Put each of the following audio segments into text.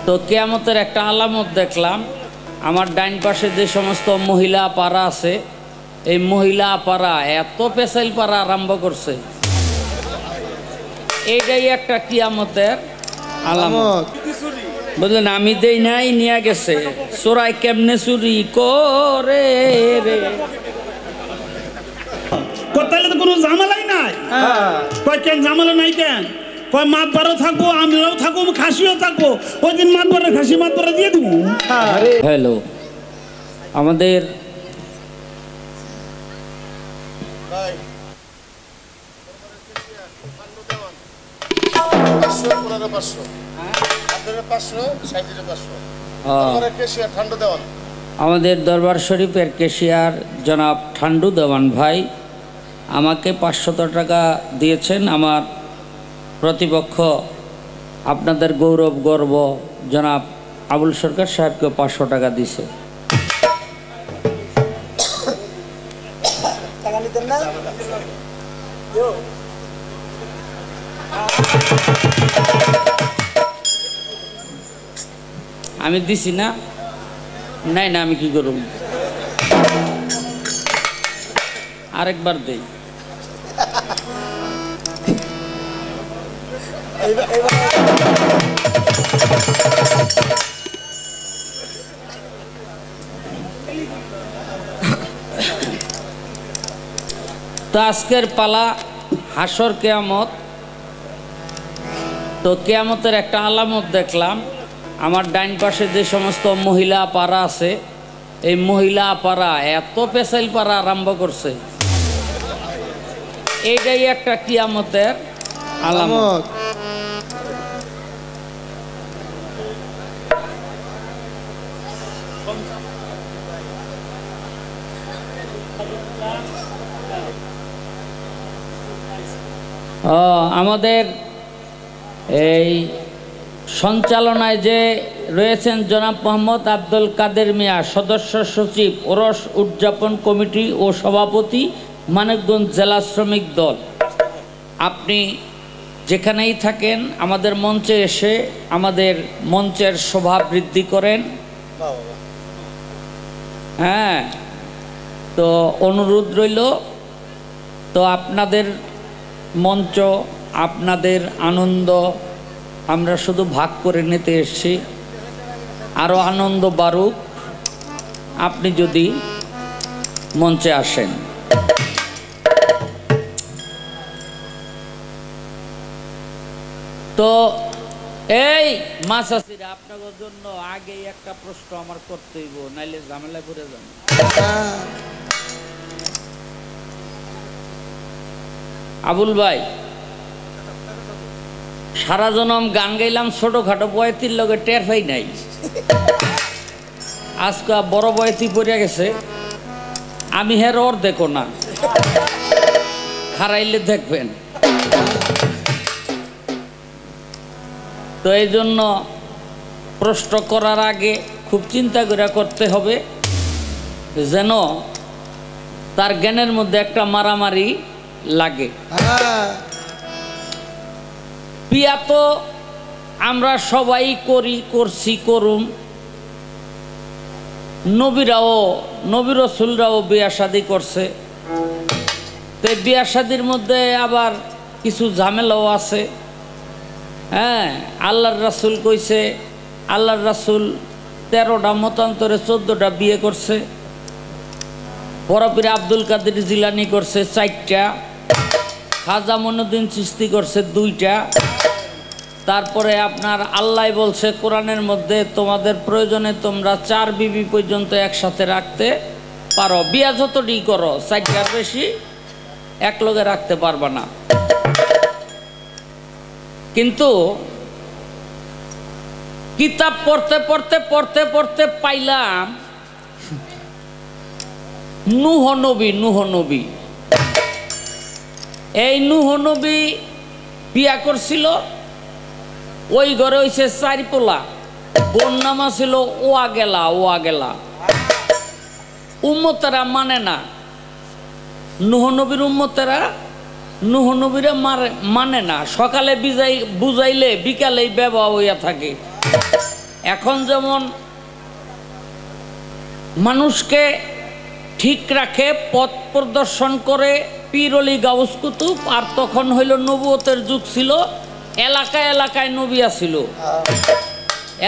তো কিয়ামতের একটা আলামত দেখলাম। আমার ডাইন পাশে যে সমস্ত মহিলা পাড়া আছে, এই মহিলা পাড়া এত পেশাইল পাড়া আরম্ভ করছে, এইটাই একটা কিয়ামতের আলামত। বুঝলেন, আমি দেই নাই, নিয়ে গেছে। চোরাই কেমনে চুরি করে রে, তাহলে তো কোনো ঝামেলাই নাই। কয় কেন ঝামেলা নাই কেন? কয় মাতবারও থাকবো, আমরাও থাকবো, খাসিও থাকবো। ওই দিন মাতবারের খাসি মাতবারে দিয়ে দেবো। হ্যালো, আমাদের আমাদের দরবার শরীফের কেশিয়ার জনাব ঠান্ডু দেওয়ান ভাই আমাকে 500 টাকা দিয়েছেন। আমার প্রতিপক্ষ আপনাদের গৌরব গর্ব জনাব আবুল সরকার সাহেবকে 500 টাকা দিছে। আমি দিছি না, নাই না, আমি কি করব, আরেকবার দেই। তো আজকের পালা হাসর কিয়ামত। তো কিয়ামতের একটা আলামত দেখলাম। আমার ডাইন পাশে যে সমস্ত মহিলা পাড়া আছে, এই মহিলা পাড়া এত পেশাইল পাড়া আরম্ভ করছে, এইটাই একটা কিয়ামতের আলামত। আমাদের এই সঞ্চালনায় যে রয়েছেন জনাব মোহাম্মদ আব্দুল কাদের মিয়া, সদস্য সচিব ওরস উদযাপন কমিটি ও সভাপতি, মানিকগঞ্জ জেলা শ্রমিক দল। আপনি যেখানেই থাকেন আমাদের মঞ্চে এসে আমাদের মঞ্চের শোভা বৃদ্ধি করেন। হ্যাঁ, তো অনুরোধ রইল। তো আপনাদের মঞ্চ, আপনাদের আনন্দ আমরা শুধু ভাগ করে নিতে এসেছি, আরও আনন্দ বাড়ুক আপনি যদি মঞ্চে আসেন। তো এই মাছাসিরা, আপনাদের জন্য আগেই একটা প্রশ্ন আমার করতে হইব, নাইলে ঝামেলায় পড়ে যান। আবুল ভাই, সারা জনম গান গাইলাম ছোটখাটো বয়তির লগে, টের পাই নাই। আজকে বড় বয়তি পড়ে গেছে, আমি হের ওর দেখো না, হারাইলে দেখবেন। তো এই জন্য প্রশ্ন করার আগে খুব চিন্তা করে করতে হবে, যেন তার জ্ঞানের মধ্যে একটা মারামারি লাগে। বিয়া তো আমরা সবাই করি, করছি, করুন। নবী রাসূলরাও বিয়া শাদী করছে। তো বিয়া শাদীর মধ্যে আবার কিছু ঝামেলাও আছে। হ্যাঁ, আল্লাহর রাসূল কইছে, আল্লাহর রাসূল 13টা মতান্তরে 14টা বিয়ে করছে। বড় পীর আব্দুল কাদের জিলানী করছে 4টা, খাজা মঈনুদ্দিন চিশতি করছে 2টা। তারপরে আপনার আল্লাহ বলছে কোরআনের মধ্যে, তোমাদের প্রয়োজনে তোমরা 4 বিবি পর্যন্ত একসাথে রাখতে পারো। বিয়া যতটি করো, 4টার বেশি এক লগে রাখতে পারবা না। কিন্তু কিতাব পড়তে পড়তে পড়তে পড়তে পাইলাম নূহ নবী। এই নূহ নবী বিয়া করছিল, ওই ঘরে হইছে 4 পোলা। বোন নামা ছিল ওয়া গেলা। উম্মতেরা মানে না, নূহ নবীর উম্মতেরা নূহ নবীরা মানে না। সকালে বুঝাইলে বিকালেই ব্যবহার হইয়া থাকে। এখন যেমন মানুষকে ঠিক রাখে, পথ প্রদর্শন করে পীর অলি গাউস কুতুব, আর তখন হইল নবুয়তের যুগ ছিল, এলাকায় এলাকায় নবী আছিল,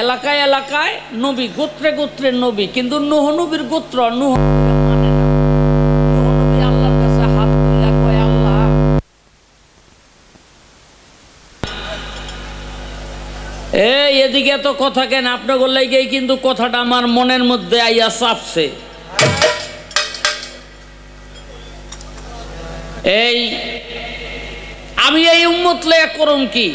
এলাকায় এলাকায় নবী, গোত্রে গোত্রে নবী। কিন্তু নূহ নবীর গোত্র নূহ মানে না। নূহ নবী আল্লাহর কাছে হাত তুলে কয়, আল্লাহ এই এদিকে তো কথা কেন আপনাকে লেগেই, কিন্তু কথাটা আমার মনের মধ্যে আইয়া চাপছে। এই আমি এই উম্মত লইয়া করুম কি?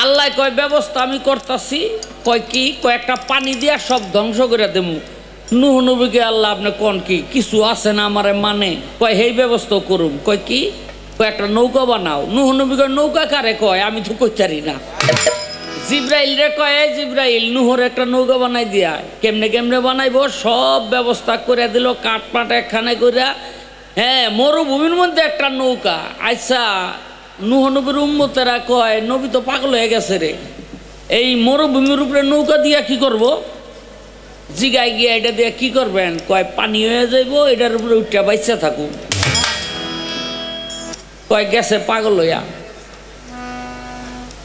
আল্লাহ কয় ব্যবস্থা আমি করতেছি। কয় কি? কয়েকটা পানি দিয়া সব ধ্বংস করে দেবো। নূহ নবীকে আল্লাহ আপনি কোন কি কিছু আছে না আমারে মানে? কয় সেই ব্যবস্থা করুম। কয় কি? কয়েকটা নৌকা বানাও। নূহ নবী কয় নৌকা কারে কয়? আমি তো কইতারি না। জিব্রাইল রে কয়, জিব্রাইল নূহর একটা নৌকা বানাই দিয়া। কেমনে কেমনে বানাইব? সব ব্যবস্থা করে দিল, কাঠ পাট একখানে কইরা। হ্যাঁ, মরুভূমির মধ্যে একটা নৌকা। আচ্ছা, নূহ নবীর উম্মতেরা কয় নবী তো পাগল হয়ে গেছে রে, এই মরুভূমির উপরে নৌকা দিয়া কি করব? জিগায় গিয়া এটা দিয়া কি করবেন? কয় পানি হয়ে যাইব, এটার উপরে উঠা বাইচা থাকুন। কয় গেছে পাগল হইয়া।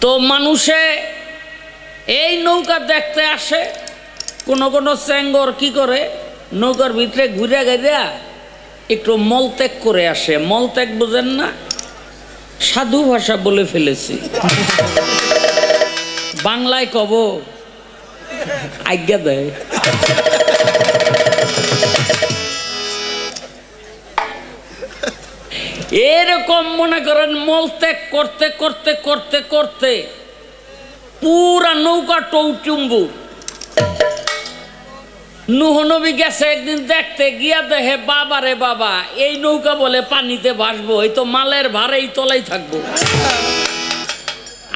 তো মানুষে এই নৌকা দেখতে আসে, কোন কোন চেঙ্গর কি করে নৌকার ভিতরে ঘুরে গেরা একটু মলত্যাগ করে আসে। মলত্যাগ বুঝেন না? সাধু ভাষা বলে ফেলেছি, বাংলায় কব আজ্ঞা দেয়। এরকম মনে করেন মলত্যাগ করতে করতে করতে করতে পুরা নৌকা টৌটুম্বু। নূহ নবী গেছে একদিন দেখতে, গিয়া দেখে বাবা রে বাবা, এই নৌকা বলে পানিতে ভাসবো, এই তো মালের ভারেই তলাই থাকবো।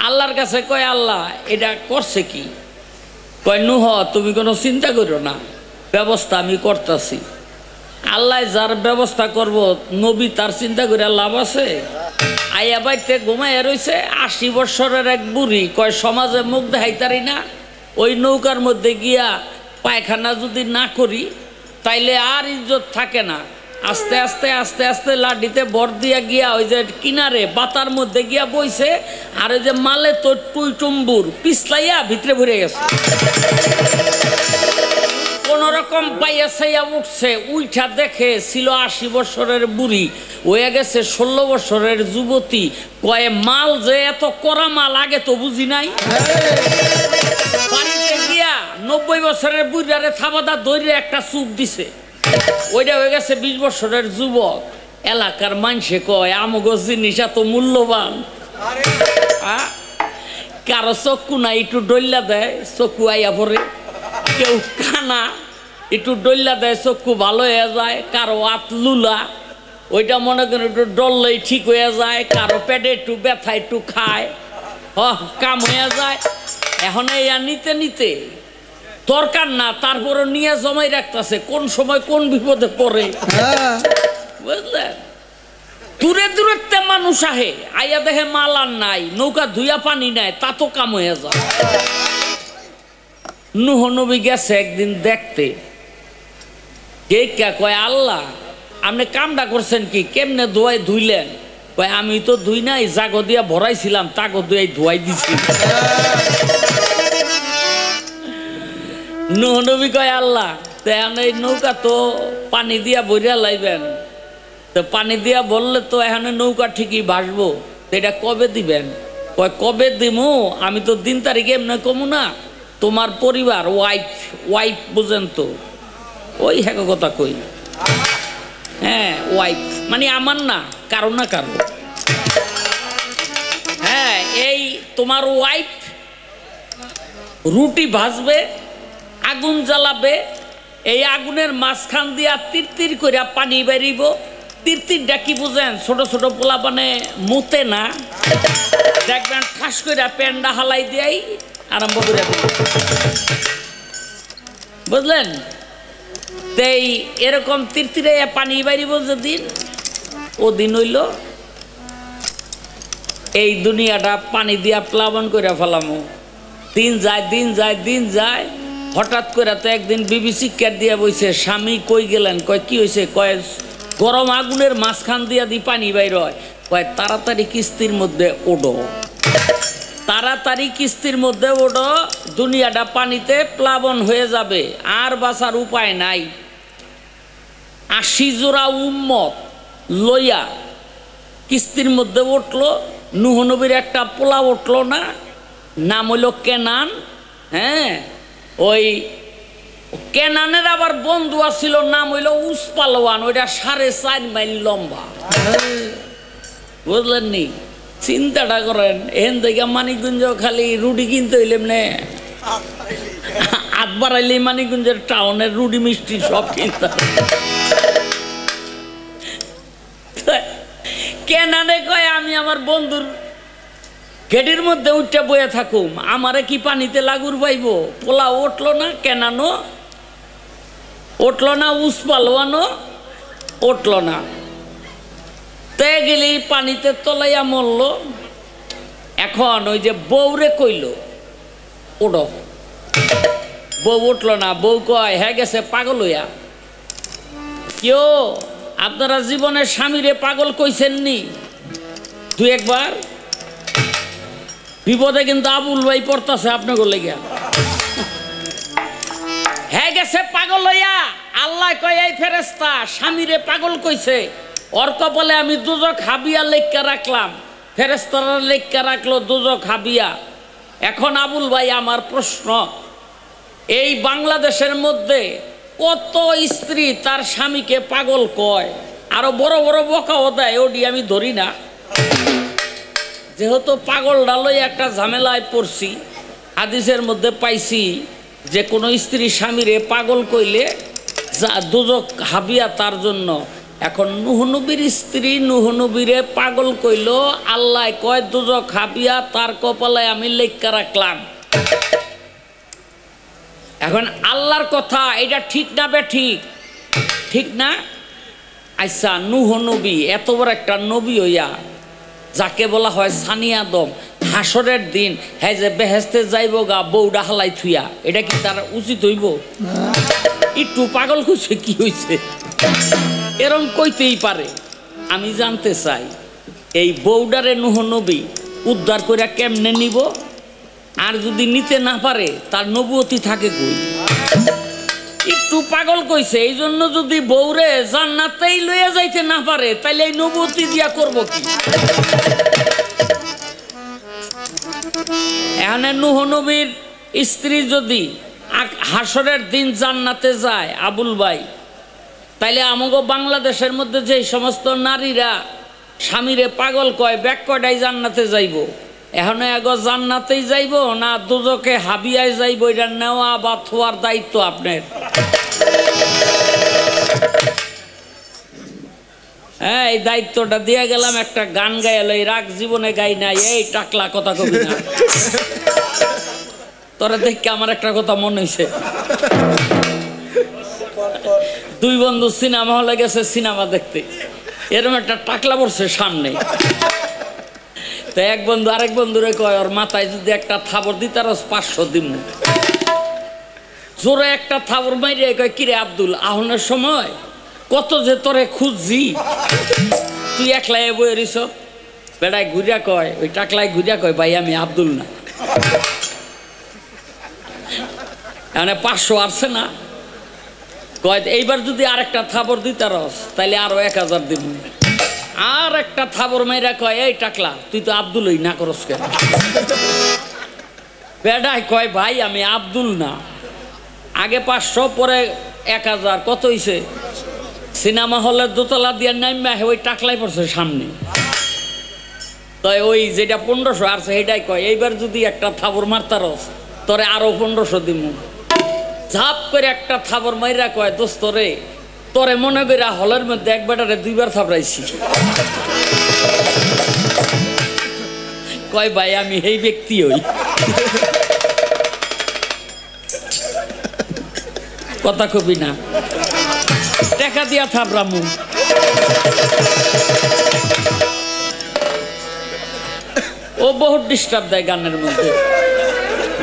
আল্লাহর কাছে কয়, আল্লাহ এটা করছে কি? কয় নূহ তুমি কোনো চিন্তা করো না, ব্যবস্থা আমি করতেছি। আল্লাহ যার ব্যবস্থা করব, নবী তার চিন্তা করে লাভ আছে? আইয়া বাইতে ঘুমাইয়া রয়েছে 80 বৎসরের এক বুড়ি। কয় সমাজে মুখ দেখাইতারি না, ওই নৌকার মধ্যে গিয়া পায়খানা যদি না করি তাইলে আর ইজ্জত থাকে না। আস্তে আস্তে আস্তে আস্তে লাঠিতে বর দিয়া গিয়া ওই যে কিনারে বাতার মধ্যে গিয়া বইছে, আর ওই যে মালে তো টুই টুম্বুর পিছলাইয়া ভিতরে ভরে গেছে। কোন রকম পাইয়া ছাইয়া উঠছে, উইঠা দেখে ছিল 80 বৎসরের বুড়ি, হয়ে গেছে 16 বৎসরের যুবতী। কয়ে মাল যে এত কড়া মাল আগে তো বুঝি নাই। পানিতে গিয়া 90 বছরের বুড়ারে থাবাদা দৈরে একটা চুপ দিছে, ওইটা হয়ে গেছে 20 বছরের যুবক। এলাকার মানুষে কয় আমগো জিনিস এত মূল্যবান, কারো চক্ষু নাই একটু ডল্লা দেয় চক্ষু আইয়া পড়ে, কেউ কানা একটু ডল্লা দেয় চক্ষু ভালো হয়ে যায়, কারো হাত লুলা ওইটা মনে করেন একটু ডললেই ঠিক হয়ে যায়, কারো পেটে একটু ব্যথা একটু খায়, কাম হয়ে যায়। এখন এই নিতে নিতে দরকার না, তারপরে নিয়ে জমাই রাখতেছে, কোন সময় কোন বিপদে পড়ে। বুঝলেন? দূরে দূরত্বে মানুষ আহে, আইয়া দেখে মাল আর নাই, নৌকা ধুইয়া পানি নাই, তা তো কাম হয়ে যায়। নূহ নবী গেছে একদিন দেখতে, কে কে কয় আল্লাহ আপনি কামটা করছেন কি, কেমনে ধোয়াই ধুইলেন? কয় আমি তো ধুই নাই, জাগো দিয়া ভরাইছিলাম, তাগো ধুয়াই ধোয়াই দিছি। নূহ নবী কয় আল্লাহ এখন এই নৌকা তো পানি দিয়া ভরিয়া লাইবেন, তো পানি দিয়া বললে তো এখানে নৌকা ঠিকই ভাসবো, তো এটা কবে দিবেন? কয় কবে দিমু আমি তো দিন তারিখে এমনি কমু না, তোমার পরিবার ওয়াইফ বুঝেন তো, ওই হ্যাঁ কথা কই, হ্যাঁ ওয়াইফ মানে আমার না, কারো না কারো। হ্যাঁ, এই তোমার ওয়াইফ রুটি ভাজবে, আগুন জ্বালাবে, এই আগুনের মাঝখান দিয়া তিরতির করে পানি বেরিব। তিরতিরটা কি বুঝেন? ছোট ছোট পোলা মানে মুতে না, দেখবেন ঠাস করে প্যান্ডা হালাই দিয়াই আরম্ভ করে দেবে, বুঝলেন? তেই এরকম তিরতিরে পানি বেরিব যেদিন, ও দিন হইল এই দুনিয়াটা পানি দিয়া প্লাবন করে ফেলামো। দিন যায় হঠাৎ করে তো একদিন বিবিসি ক্যাট দিয়ে বইছে, স্বামী কই গেলেন? কয় কি হয়েছে? কয় গরম আগুনের মাঝখান দিয়া দি পানি বাইর হয়। কয় তাড়াতাড়ি কিস্তির মধ্যে ওডো, তাড়াতাড়ি কিস্তির মধ্যে ওডো, দুনিয়াটা পানিতে প্লাবন হয়ে যাবে, আর বাঁচার উপায় নাই। 80 জোড়া উম্মত লইয়া কিস্তির মধ্যে উঠলো। নূহ নবীর একটা পোলা উঠলো না, নাম হইল কেনান। হ্যাঁ, ওই কেনানের আবার বন্ধু আছিল, নাম হইল উসপালোয়ান, ওইটা 4.5 মাইল লম্বা। বুঝলেন নি? চিন্তাটা করেন, এখান থেকে মানিকগঞ্জ খালি রুটি কিনতে হইলে হাত বাড়াইলে মানিকগঞ্জের টাউনের রুটি মিষ্টি সব কিনতে। কেনানে কয় আমি আমার বন্ধুর গেটের মধ্যে উঠতে বয়ে থাকুম, আমারে কি পানিতে লাগুর পাইব? পোলা উঠলো না, কেনানো উঠলো না, উসপালোয়ানো উঠলো না, তে গেলি পানিতে তলাইয়া মরল। এখন ওই যে বউরে কইল ওড়ো, বউ উঠলো না। বউ কয় হ্যাঁ গেছে পাগল হইয়া। কেউ আপনারা জীবনের স্বামীরে পাগল কইছেন নি? দুই একবার বিপদে কিন্তু আবুল ভাই পড়তাছে আপনাকে লেগা। হ্যাঁ গেছে পাগল হইয়া। আল্লাহ কয় এই ফেরেশতা স্বামীরে পাগল কইছে, ওর কপালে আমি দুজক হাবিয়া লেখা রাখলাম, ফেরেশতারা লেখা রাখলো দুজক হাবিয়া। এখন আবুল ভাই আমার প্রশ্ন, এই বাংলাদেশের মধ্যে কত স্ত্রী তার স্বামীকে পাগল কয়? আরো বড় বড় বকাও দেয়, ওটি আমি ধরি না। যেহেতু পাগল ডালই একটা ঝামেলায় পড়ছি, হাদিসের মধ্যে পাইছি যে কোনো স্ত্রী স্বামীরে পাগল কইলে যা দুজক হাবিয়া তার জন্য। এখন নূহ নবীর স্ত্রী নূহ নবীরে পাগল কইল, আল্লাহ কয় দুজক হাবিয়া তার কপালে আমি লেখা রাখলাম। এখন আল্লাহর কথা এটা ঠিক না বে ঠিক? ঠিক না? আচ্ছা, নূহ নবী এত বড় একটা নবী হইয়া, যাকে বলা হয় সানি আদম, হাসরের দিন হ্যাঁ যে বেহেস্তে যাইব গা বউডা হালাই থুইয়া, এটা কি তার উচিত হইব? একটু পাগল কইছে কি হইছে? এরম কইতেই পারে। আমি জানতে চাই এই বউডারে নূহ নবী উদ্ধার করে কেমনে নিব? আর যদি নিতে না পারে তার নবুয়তি থাকে কই? একটু পাগল কইছে, এই জন্য যদি বউরে জান্নাতেই লইয়া যাইতে না পারে তাইলে এই নবুয়তি দিয়া করব কি? এখানে নূহ নবীর স্ত্রী যদি হাসরের দিন জান্নাতে যায় আবুল ভাই, তাইলে আমাগো বাংলাদেশের মধ্যে যে সমস্ত নারীরা স্বামীরে পাগল কয়, ব্যাক কয়টাই জান্নাতে যাইব? এখন এগো জান্নাতেই যাইব না দুজকে হাবিয়ায় যাইব? এটা নেওয়া বা থোয়ার দায়িত্ব আপনার। হ্যাঁ, এই দায়িত্বটা দিয়ে গেলাম। একটা গান গাইল, এই রাগ জীবনে গাই নাই, এই টাকলা কথা কবি না। তোরা দেখে আমার একটা কথা মনে হয়েছে। দুই বন্ধু সিনেমা হলে গেছে সিনেমা দেখতে, এরকম একটা টাকলা পড়ছে সামনে। তো এক বন্ধু আরেক বন্ধুরে কয়, ওর মাথায় যদি একটা থাবর দিতে আর 500 দিন। জোরে একটা থাবর মাইরে কয়, কিরে আব্দুল, আহনের সময় কত যে তোরে খুঁজছি, তুই একলাই বয়ে রিস? বেড়ায় ঘুরিয়া কয়, ওই টাকলায় ঘুরিয়া কয়, ভাই আমি আব্দুল না। মানে 500 আসছে না? কয় এইবার যদি আরেকটা থাবর দিতে রস তাইলে আরো 1000 দিব। আর একটা থাবর মাইরা কয়, এই টাকলা তুই তো আব্দুলই না করস কেন? বেড়ায় কয়, ভাই আমি আব্দুল না। আগে 500 পরে 1000, কত হইছে? সিনেমা হলের দোতলা দিয়ে নাইমা ওই টাকলাই পড়ছে সামনে। তো ওই যেটা 1500 আসছে সেটাই কয়, এইবার যদি একটা থাবর মারতারস তোরে আরো 1500 দিব। ঝাপ করে একটা থাবর মাইরা কয়, দোস্ত রে, তোরে মনে কইরা হলের মধ্যে একবারে 2বার থাবড়াইছি। কয়, ভাই আমি এই ব্যক্তি হই। কথা কবি না, টাকা দিয়া থাবড়ামু। ও বহুত ডিস্টার্ব দেয় গানের মধ্যে।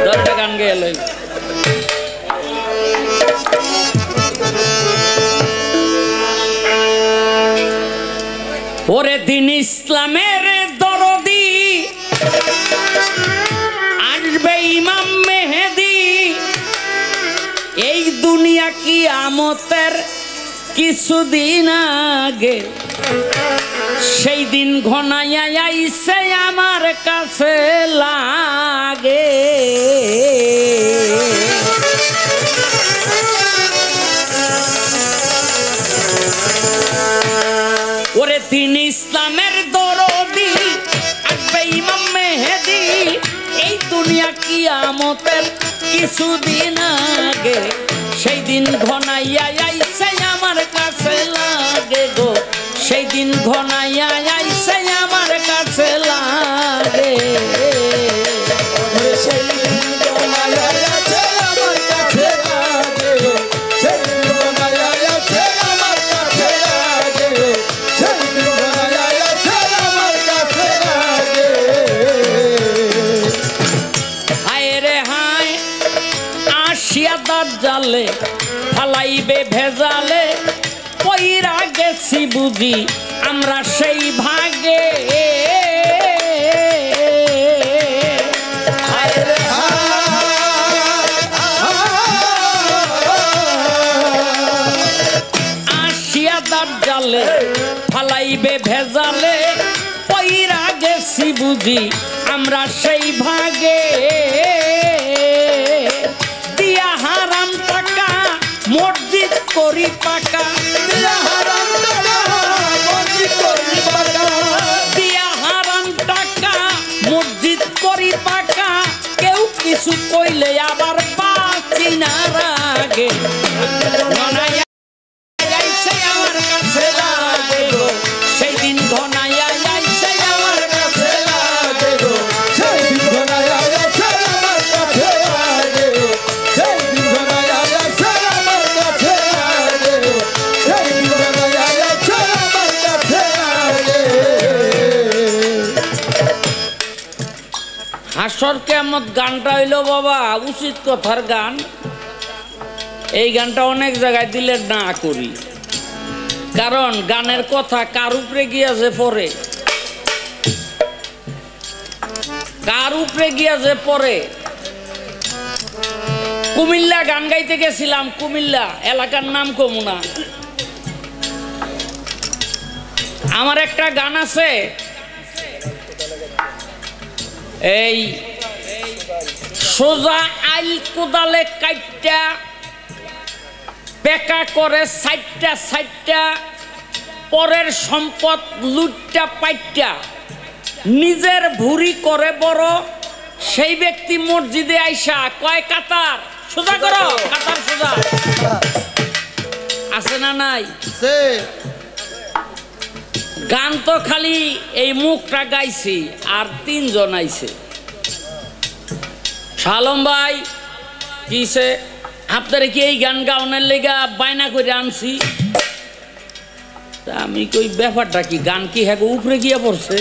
দরটা গান গেয়ে লই। ওরে দিন ইসলামের দরদি আসবে ইমাম মেহেদি, এই দুনিয়া কিয়ামতের কিছুদিন আগে, সেই দিন ঘনাইয়া আইছে আমার কাছে লাগে। ওরে দিন ইসলামের দরদি আসবে ইমাম মেহেদি, এই দুনিয়া কিয়ামতের কিছুদিন আগে, সেই দিন ঘনাইয়া আইছে আমার কাছে লাগে গো, সেই দিন ঘনাইয়া আইছে আমার কাছে লাগে। সেই দিন ঘনাইয়া আইছে আমার কাছে লাগে, সেই দিন ঘনাইয়া আইছে আমার কাছে লাগে, সেই দিন ঘনাইয়া আইছে আমার কাছে লাগে। হায় রে হায় আসিয়া দাজ্জালে ফালাইবে ভেজালে, পইরা গেছি বুঝি আমরা সেই ভাগে। আসিয়া দাজ্জালে ফালাইবে ভেজালে, পইরা গেছি বুঝি আমরা সেই ভাগে। দিয়া হারাম টাকা মসজিদ করি পাকা, দিয়া হারাম টাকা মসজিদ করি পাকা, দিয়া হারাম টাকা মসজিদ করি পাকা, কেউ কিছু কইলে আবার বাঁচি না রাগে। ঘনাইয়া আইছে আমার কাছে লাগে গো, সেই দিন ঘনাইয়া আইছে আমার কাছে লাগে গো, সেই দিন ঘনাইয়া আইছে আমার কাছে লাগে, সেই দিন ঘনাইয়া আইছে আমার কাছে লাগে, সেই দিন ঘনাইয়া আইছে আমার কাছে লাগে। হাসর কিয়ামত গানটা হইল বাবা উচিত কথার গান। এই গানটা অনেক জায়গায় দিলে না করি, কারণ গানের কথা কার উপরে গিয়া যে পড়ে, কার উপরে গিয়া যে পড়ে। কুমিল্লা গান গাইতে গেছিলাম, কুমিল্লা এলাকার নাম কমুনা। আমার একটা গান আছে, এই সোজা আইল কোদালে কাইটা পেকা করে সাইটটা সাইটটা, পরের সম্পদ লুটটা পাইটা, নিজের ভুরি করে বড়, সেই ব্যক্তি মসজিদে আইসা কয় কাতার সোজা করো, কাতার সোজা। আছে না নাই? গান তো খালি এই মুখটা গাইছি, আর তিনজন আইছে। শালম ভাই কিসে আপনারা কি এই গান গাওয়ানোর লেগা বায়না করে আনছি? আমি কই ব্যাপারটা কি, গান কি হ্যাঁ উপরে গিয়া পড়ছে?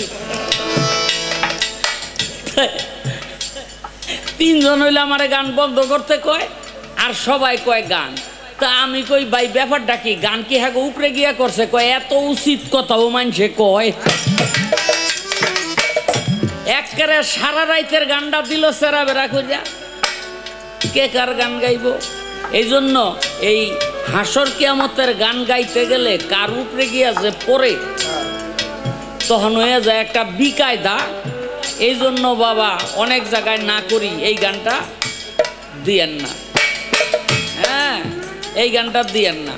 তিনজন হইলে আমার গান বন্ধ করতে কয়, আর সবাই কয় গান। তা আমি কই ভাই ব্যাপারটা কি, গান কি হ্যাঁ উপরে গিয়া করছে? কয় এত উচিত কথাও মানছে কয়। একেবারে সারা রাইতের গানটা দিল সেরা বেড়া কইরা, কে কার গান গাইব? এই জন্য এই হাসর কিয়ামতের গান গাইতে গেলে কার উপরে গিয়া যে পড়ে, তখন হয়ে যায় একটা বিকায়দা। এই জন্য বাবা অনেক জায়গায় না করি, এই গানটা দিয়েন না। হ্যাঁ, এই গানটা দিয়েন না।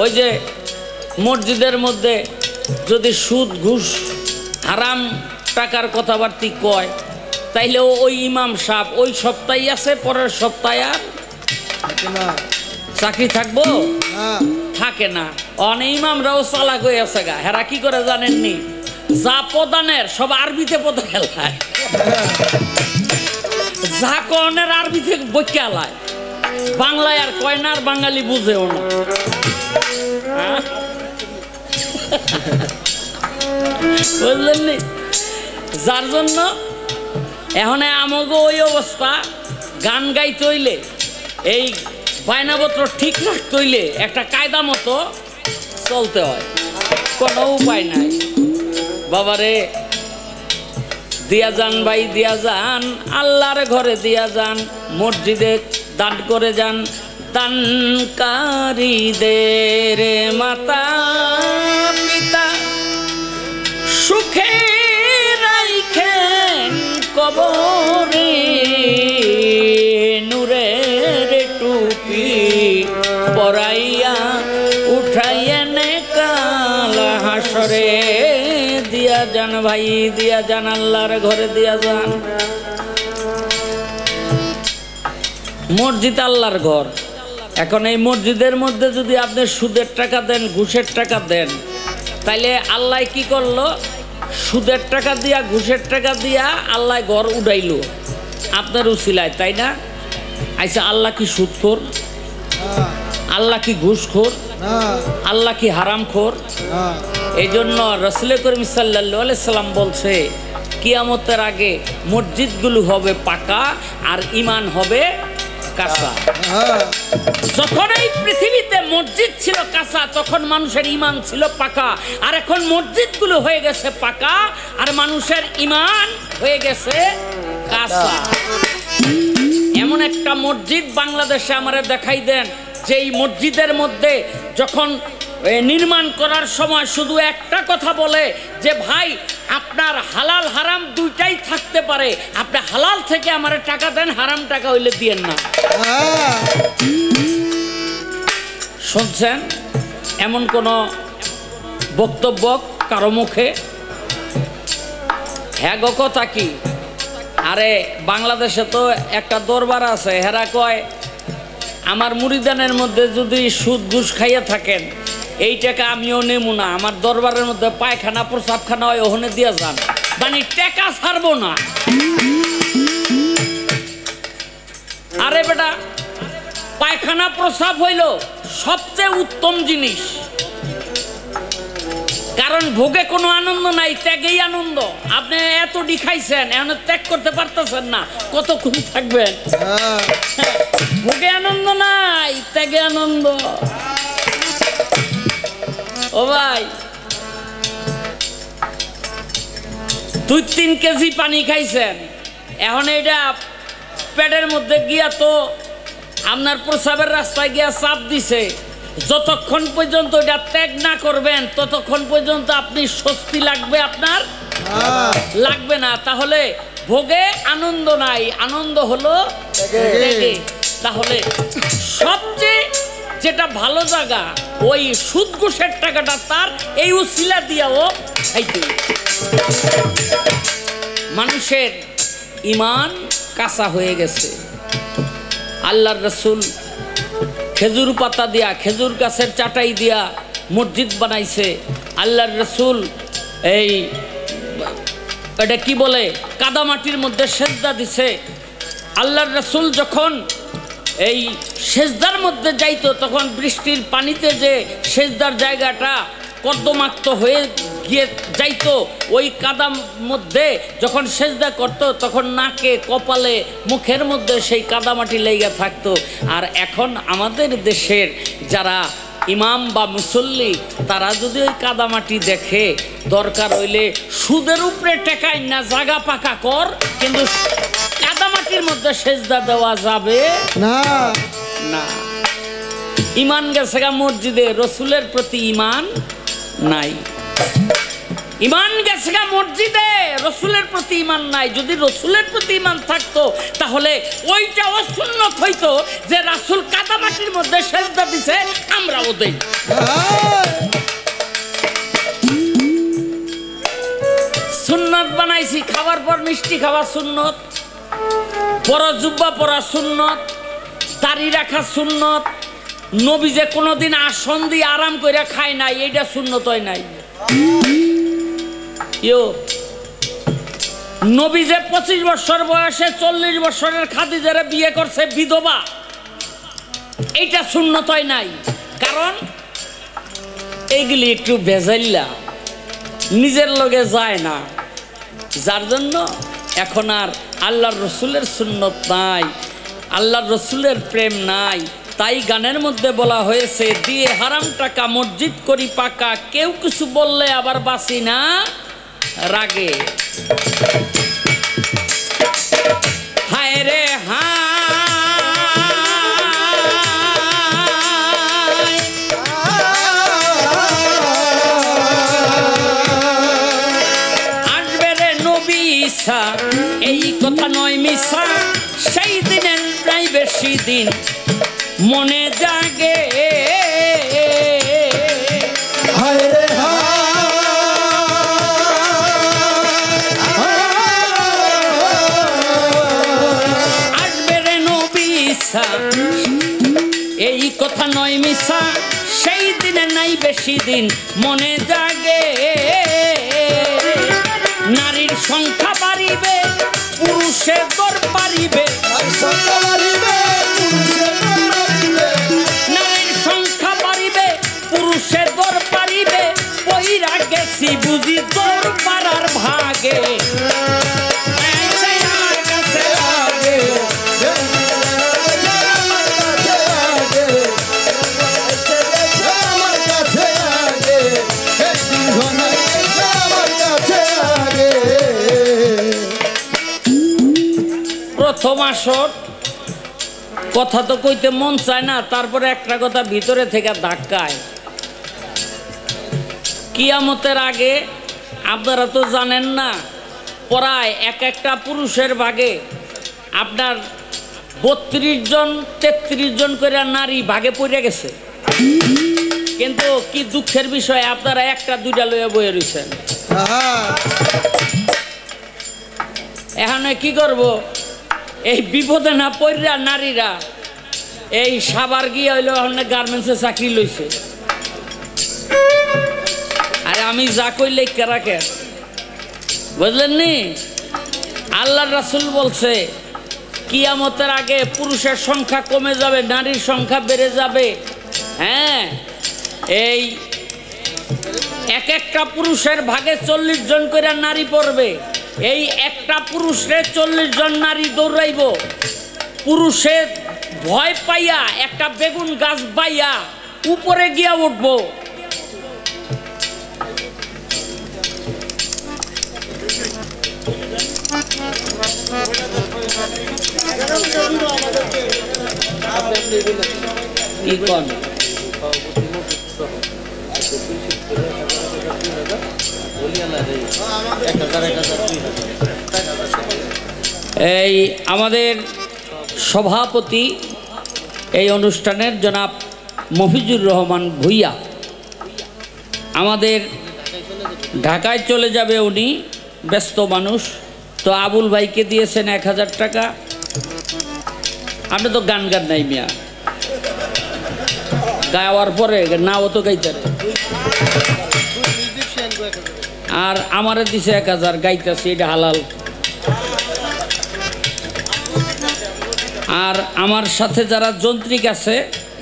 ওই যে মসজিদের মধ্যে যদি সুদ ঘুষ হারাম টাকার কথাবার্তি কয়, তাইলে ওই ইমাম সাহেব ওই সপ্তাহে আছে, পরের সপ্তাহে আর চাকরি থাকবো থাকে না। অনেক ইমামরাও চালাক হয়ে আছে গা। হেরা কি করে জানেননি? যা প্রদানের সব আরবিতে প্রদান এলায়, যা কনের আরবিতে বইকে এলায়, বাংলায় আর কয় না, আর বাঙালি বুঝেও না। বুঝলেন নি? যার জন্য এখন আমাকে ওই অবস্থা, গান গাইতে হইলে এই বায়নাপত্র ঠিক রাখতে হইলে একটা কায়দা মতো চলতে হয়, কোনো উপায় নাই। বাবারে দিয়া যান ভাই, দিয়া যান আল্লাহর ঘরে, দিয়া যান মসজিদে দান করে যান। দানকারীদের মাতা পিতা সুখে রাইখেন কবরে, নূরের টুপি পরাইয়া উঠাইয়েন কাল হাসরে। দিয়া যান ভাই, দিয়া যান আল্লাহর ঘরে, দিয়া যান। মসজিদ আল্লাহর ঘর। এখন এই মসজিদের মধ্যে যদি আপনি সুদের টাকা দেন, ঘুষের টাকা দেন, তাইলে আল্লাহ কি করলো? সুদের টাকা দিয়া, ঘুষের টাকা দিয়া আল্লাহ ঘর উড়াইলো আপনার উসিলায়, তাই না? আচ্ছা, আল্লাহ কি সুদখোর? আল্লাহ কি ঘুষখোর? আল্লাহ কি হারামখোর? এই জন্য রাসূল করিম সাল্লাল্লাহু আলাইহি সাল্লাম বলছে, কিয়ামতের আগে মসজিদগুলো হবে পাকা আর ঈমান হবে কাঁচা। যখন এই পৃথিবীতে মসজিদ ছিল কাঁচা, তখন মানুষের ঈমান ছিল পাকা। আর এখন মসজিদগুলো হয়ে গেছে পাকা আর মানুষের ঈমান হয়ে গেছে কাঁচা। এমন একটা মসজিদ বাংলাদেশে আমারে দেখাই দেন, যেই মসজিদের মধ্যে যখন নির্মাণ করার সময় শুধু একটা কথা বলে যে ভাই আপনার হালাল হারাম দুইটাই থাকতে পারে, আপনি হালাল থেকে আমারে টাকা দেন, হারাম টাকা হইলে দিয়েন না। শুনছেন এমন কোন বক্তব্য কারো মুখে? হ্যাঁ গো, কথা কি? আরে বাংলাদেশে তো একটা দরবার আছে, হেরা কয় আমার মুরিদানের মধ্যে যদি সুদ ঘুষ খাইয়া থাকেন, এই টাকা আমিও নেব না, আমার দরবারের মধ্যে পায়খানা প্রসাবখানা হয়, ওখানে দিয়ে যান, মানে টাকা ছাড়বো না। আরে বেটা, পায়খানা প্রসাব হইল সবচেয়ে উত্তম জিনিস, কারণ ভোগে কোনো আনন্দ নাই, ত্যাগেই আনন্দ। আপনি এতটি খাইছেন, এখন ত্যাগ করতে পারতেছেন না, কতক্ষণ থাকবেন? ভোগে আনন্দ নাই, ত্যাগে আনন্দ। ও ভাই, 2-3 কেজি পানি খাইছেন, এখন এইটা পেটের মধ্যে গিয়া তো আপনার প্রসাবের রাস্তায় গিয়া চাপ দিছে। যতক্ষণ পর্যন্ত এটা ত্যাগ না করবেন, ততক্ষণ পর্যন্ত আপনি স্বস্তি লাগবে আপনার লাগবে না। তাহলে ভোগে আনন্দ নাই, আনন্দ হলো ত্যাগে। তাহলে সবচেয়ে যেটা ভালো জায়গা, ওই সুদ ঘুষের টাকাটা তার এই উসিলা দিয়াও খাইতে। মানুষের ঈমান কাঁচা হয়ে গেছে। আল্লাহর রাসূল খেজুর পাতা দিয়া, খেজুর গাছের চাটাই দিয়া মসজিদ বানাইছে। আল্লাহর রাসূল এই এটা কি বলে, কাদামাটির মধ্যে সেজদা দিছে। আল্লাহর রাসূল যখন এই সেজদার মধ্যে যাইতো, তখন বৃষ্টির পানিতে যে সেজদার জায়গাটা কর্দমাক্ত হয়ে গিয়ে যাইতো, ওই কাদার মধ্যে যখন সেজদা করতো, তখন নাকে, কপালে, মুখের মধ্যে সেই কাদামাটি লেগে থাকতো। আর এখন আমাদের দেশের যারা ইমাম বা মুসল্লি, তারা যদি ওই কাদামাটি দেখে, দরকার হইলে সুদের উপরে টেকাই না, জাগা পাকা কর, কিন্তু কাদামাটির মধ্যে সেজদা দেওয়া যাবে না। না, ঈমান গেছে গা মসজিদে, রসুলের প্রতি ঈমান নাই। ঈমান গেছে গা মসজিদে, রসুলের প্রতি ঈমান নাই। যদি রসুলের প্রতি ঈমান থাকতো, তাহলে ওইটা অসুন্নত হইতো যে রাসূল কাদামাটির মধ্যে সেজদা দিছে, আমরাও দেই। সুন্নত বানাইছি, খাবার পর মিষ্টি খাওয়া সুন্নত, বড় জুব্বা পরা সুন্নত, দাড়ি রাখা সুন্নত। নবী যে কোনোদিন আসন দিয়ে আরাম করে খায় নাই, এইটা সুন্নত হয় নাই। নবী যে 25 বছর বয়সে 40 বছরের খাদিজারে বিয়ে করছে, বিধবা, এইটা সুন্নত হয় নাই। কারণ এইগুলি একটু ভেজাইলা, নিজের লগে যায় না, যার জন্য এখন আর আল্লাহর রসুলের সুন্নত নাই। আল্লাহর রসুলের প্রেম নাই। তাই গানের মধ্যে বলা হয়েছে, দিয়ে হারাম টাকা মসজিদ করি পাকা, কেউ কিছু বললে আবার বাসি না রাগে। হায় রে হায়, আসবে রে নবী ঈসা, এই কথা নয় মিশা, সেই দিনের নাই বেশি দিন মনে জাগে। হায় রে আসবে রে নবী ঈসা, এই কথা নয় মিশা, সেই দিনে নাই বেশি দিন মনে জাগে। নারীর সংখ্যা বাড়িবে, পুরুষের দর পারিবে, নারীর সংখ্যা বাড়িবে, পুরুষের দর পারিবে, পইরা গেছি বুঝি তোর পাড়ার ভাগে। আমার কাছে লাগে প্রথম আসর, কথা তো কইতে মন চায় না, তারপরে একটা কথা ভিতরে থেকে ধাক্কায়। কিয়ামতের আগে আপনারা তো জানেন না, প্রায় এক একটা পুরুষের ভাগে আপনার 32 জন 33 জন করে নারী ভাগে পড়ে গেছে। কিন্তু কি দুঃখের বিষয়, আপনারা একটা দুইটা লইয়া বয়ে রয়েছেন। এখানে কি করব, এই বিপদে না পড়া নারীরা এই সাবার গিয়ে হইলো গার্মেন্টসে চাকরি লইছে। আরে আমি যা কইলে কেরাকে বুঝলেন নি, আল্লাহর রাসূল বলছে কিয়ামতের আগে পুরুষের সংখ্যা কমে যাবে, নারীর সংখ্যা বেড়ে যাবে। হ্যাঁ, এই এক একটা পুরুষের ভাগে 40 জন করে নারী পড়বে। এই একটা পুরুষে 40 জন নারী দৌড়াইব। পুরুষের ভয় পাইয়া একটা বেগুন গাছ বাইয়া উপরে গিয়া উঠবো। এই আমাদের সভাপতি এই অনুষ্ঠানের জনাব মফিজুর রহমান ভুইয়া আমাদের ঢাকায় চলে যাবে, উনি ব্যস্ত মানুষ। তো আবুল ভাইকে দিয়েছেন 1000 টাকা। আপনি তো গান নাই মিয়া, গাওয়ার পরে নাও তো গাইতারে। আর আমারে দিছে 1000, গাইতেছি, এটা হালাল। আর আমার সাথে যারা যন্ত্রিক আছে,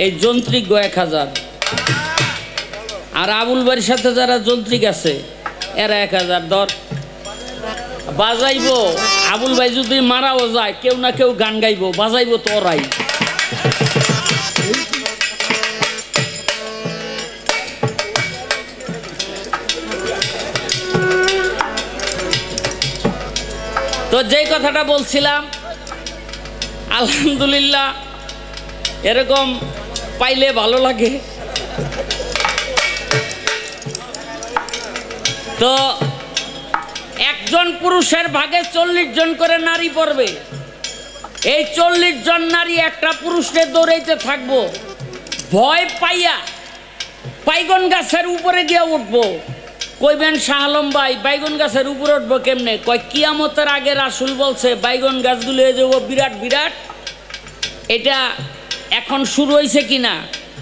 এই যন্ত্রিক 1000। আর আবুল ভাইয়ের সাথে যারা যন্ত্রিক আছে এরা 1000 দর বাজাইবো। আবুল ভাই যদি মারাও যায়, কেউ না কেউ গান গাইবো, বাজাইবো তো ওরাই। তো যেই কথাটা বলছিলাম, আলহামদুলিল্লাহ এরকম পাইলে ভালো লাগে। তো একজন পুরুষের ভাগে 40 জন করে নারী পড়বে। এই 40 জন নারী একটা পুরুষকে দৌড়াইতে থাকবো, ভয় পাইয়া বাইগন গাছের উপরে গিয়ে উঠবো। কইবেন শাহ আলম ভাই, বাইগন গাছের উপরে উঠবো কেমনে? কয় কিয়ামতের আগে রাসূল বলছে বাইগন গাছগুলো হয়ে যাবো বিরাট বিরাট। এটা এখন শুরু হয়েছে কিনা,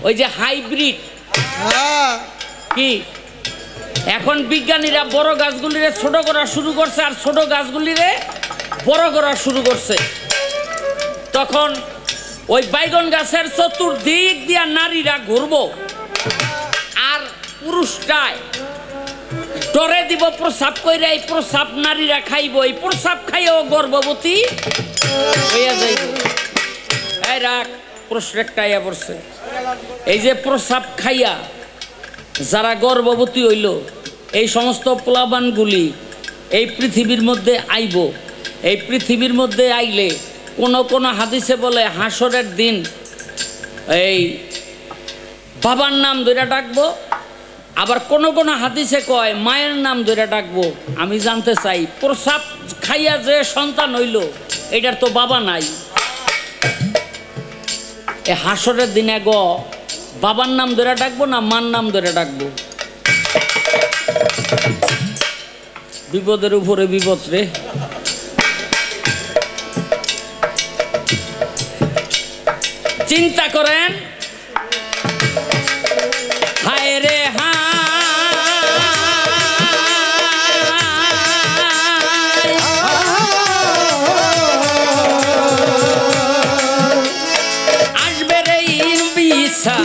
ওই যে হাইব্রিড কি, এখন বিজ্ঞানীরা বড় গাছগুলিরে ছোট করা শুরু করছে, আর ছোট গাছগুলিরে বড় করা শুরু করছে। তখন ওই বাইগন গাছের চতুর্দিক দিয়া নারীরা ঘুরবো, আর পুরুষটায় ডরে দিব প্রসাব কইরা, এই প্রসাব নারীরা খাইব, এই প্রসাব খাইও গর্ভবতী হইয়া যাইব। ডাইরেক্ট প্রশ্ন একটা আইয়া পড়ছে, এই যে প্রসাব খাইয়া যারা গর্ভবতী হইল এই সমস্ত প্লাবানগুলি এই পৃথিবীর মধ্যে আইব, এই পৃথিবীর মধ্যে আইলে কোন কোন হাদিসে বলে হাসরের দিন এই বাবার নাম ধরে ডাকবো, আবার কোন কোন হাদিসে কয় মায়ের নাম ধরে ডাকবো। আমি জানতে চাই প্রসাব খাইয়া যে সন্তান হইল এটার তো বাবা নাই, এ হাসরের দিনে বাবার নাম ধরে ডাকবো না মার নাম ধরে ডাকবো? বিপদের উপরে বিপদ রে। চিন্তা করেন, হায় রে আসবে রে বিসা,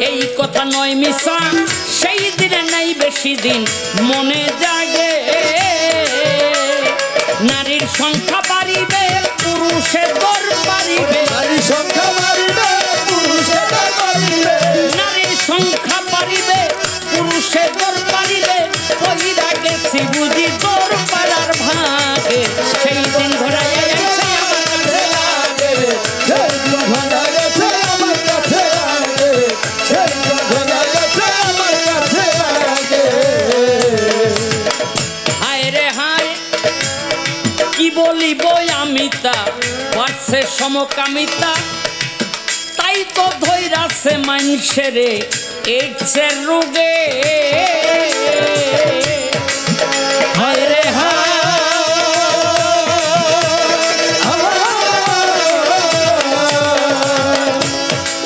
এই কথা নয় মিশা, সেই দিনে নাই বেশি দিন মনে জাগে, নারীর সংখ্যা বাড়িবে পুরুষের দর বাড়িবে, নারীর সংখ্যা বাড়িবে পুরুষের দর বাড়িবে, নারীর সংখ্যা বাড়িবে পুরুষের দর বাড়িবে, কইরা গেছি বুঝি তোর পাড়ার ভাগে, সেই দিন ঘোড়ায় আইছে আমার কাছে লাগে সেই দিন ঘোড়া গেছে আমার কাছে লাগে, সেই দিন ঘোড়া গেছে আমার কাছে লাগে। হায় রে হায় কি বলিব আমি তা, বাড়ছে সমকামিতা, তাই তো ধৈরাছে মানুষের এইডসের রোগে। হায় রে হায়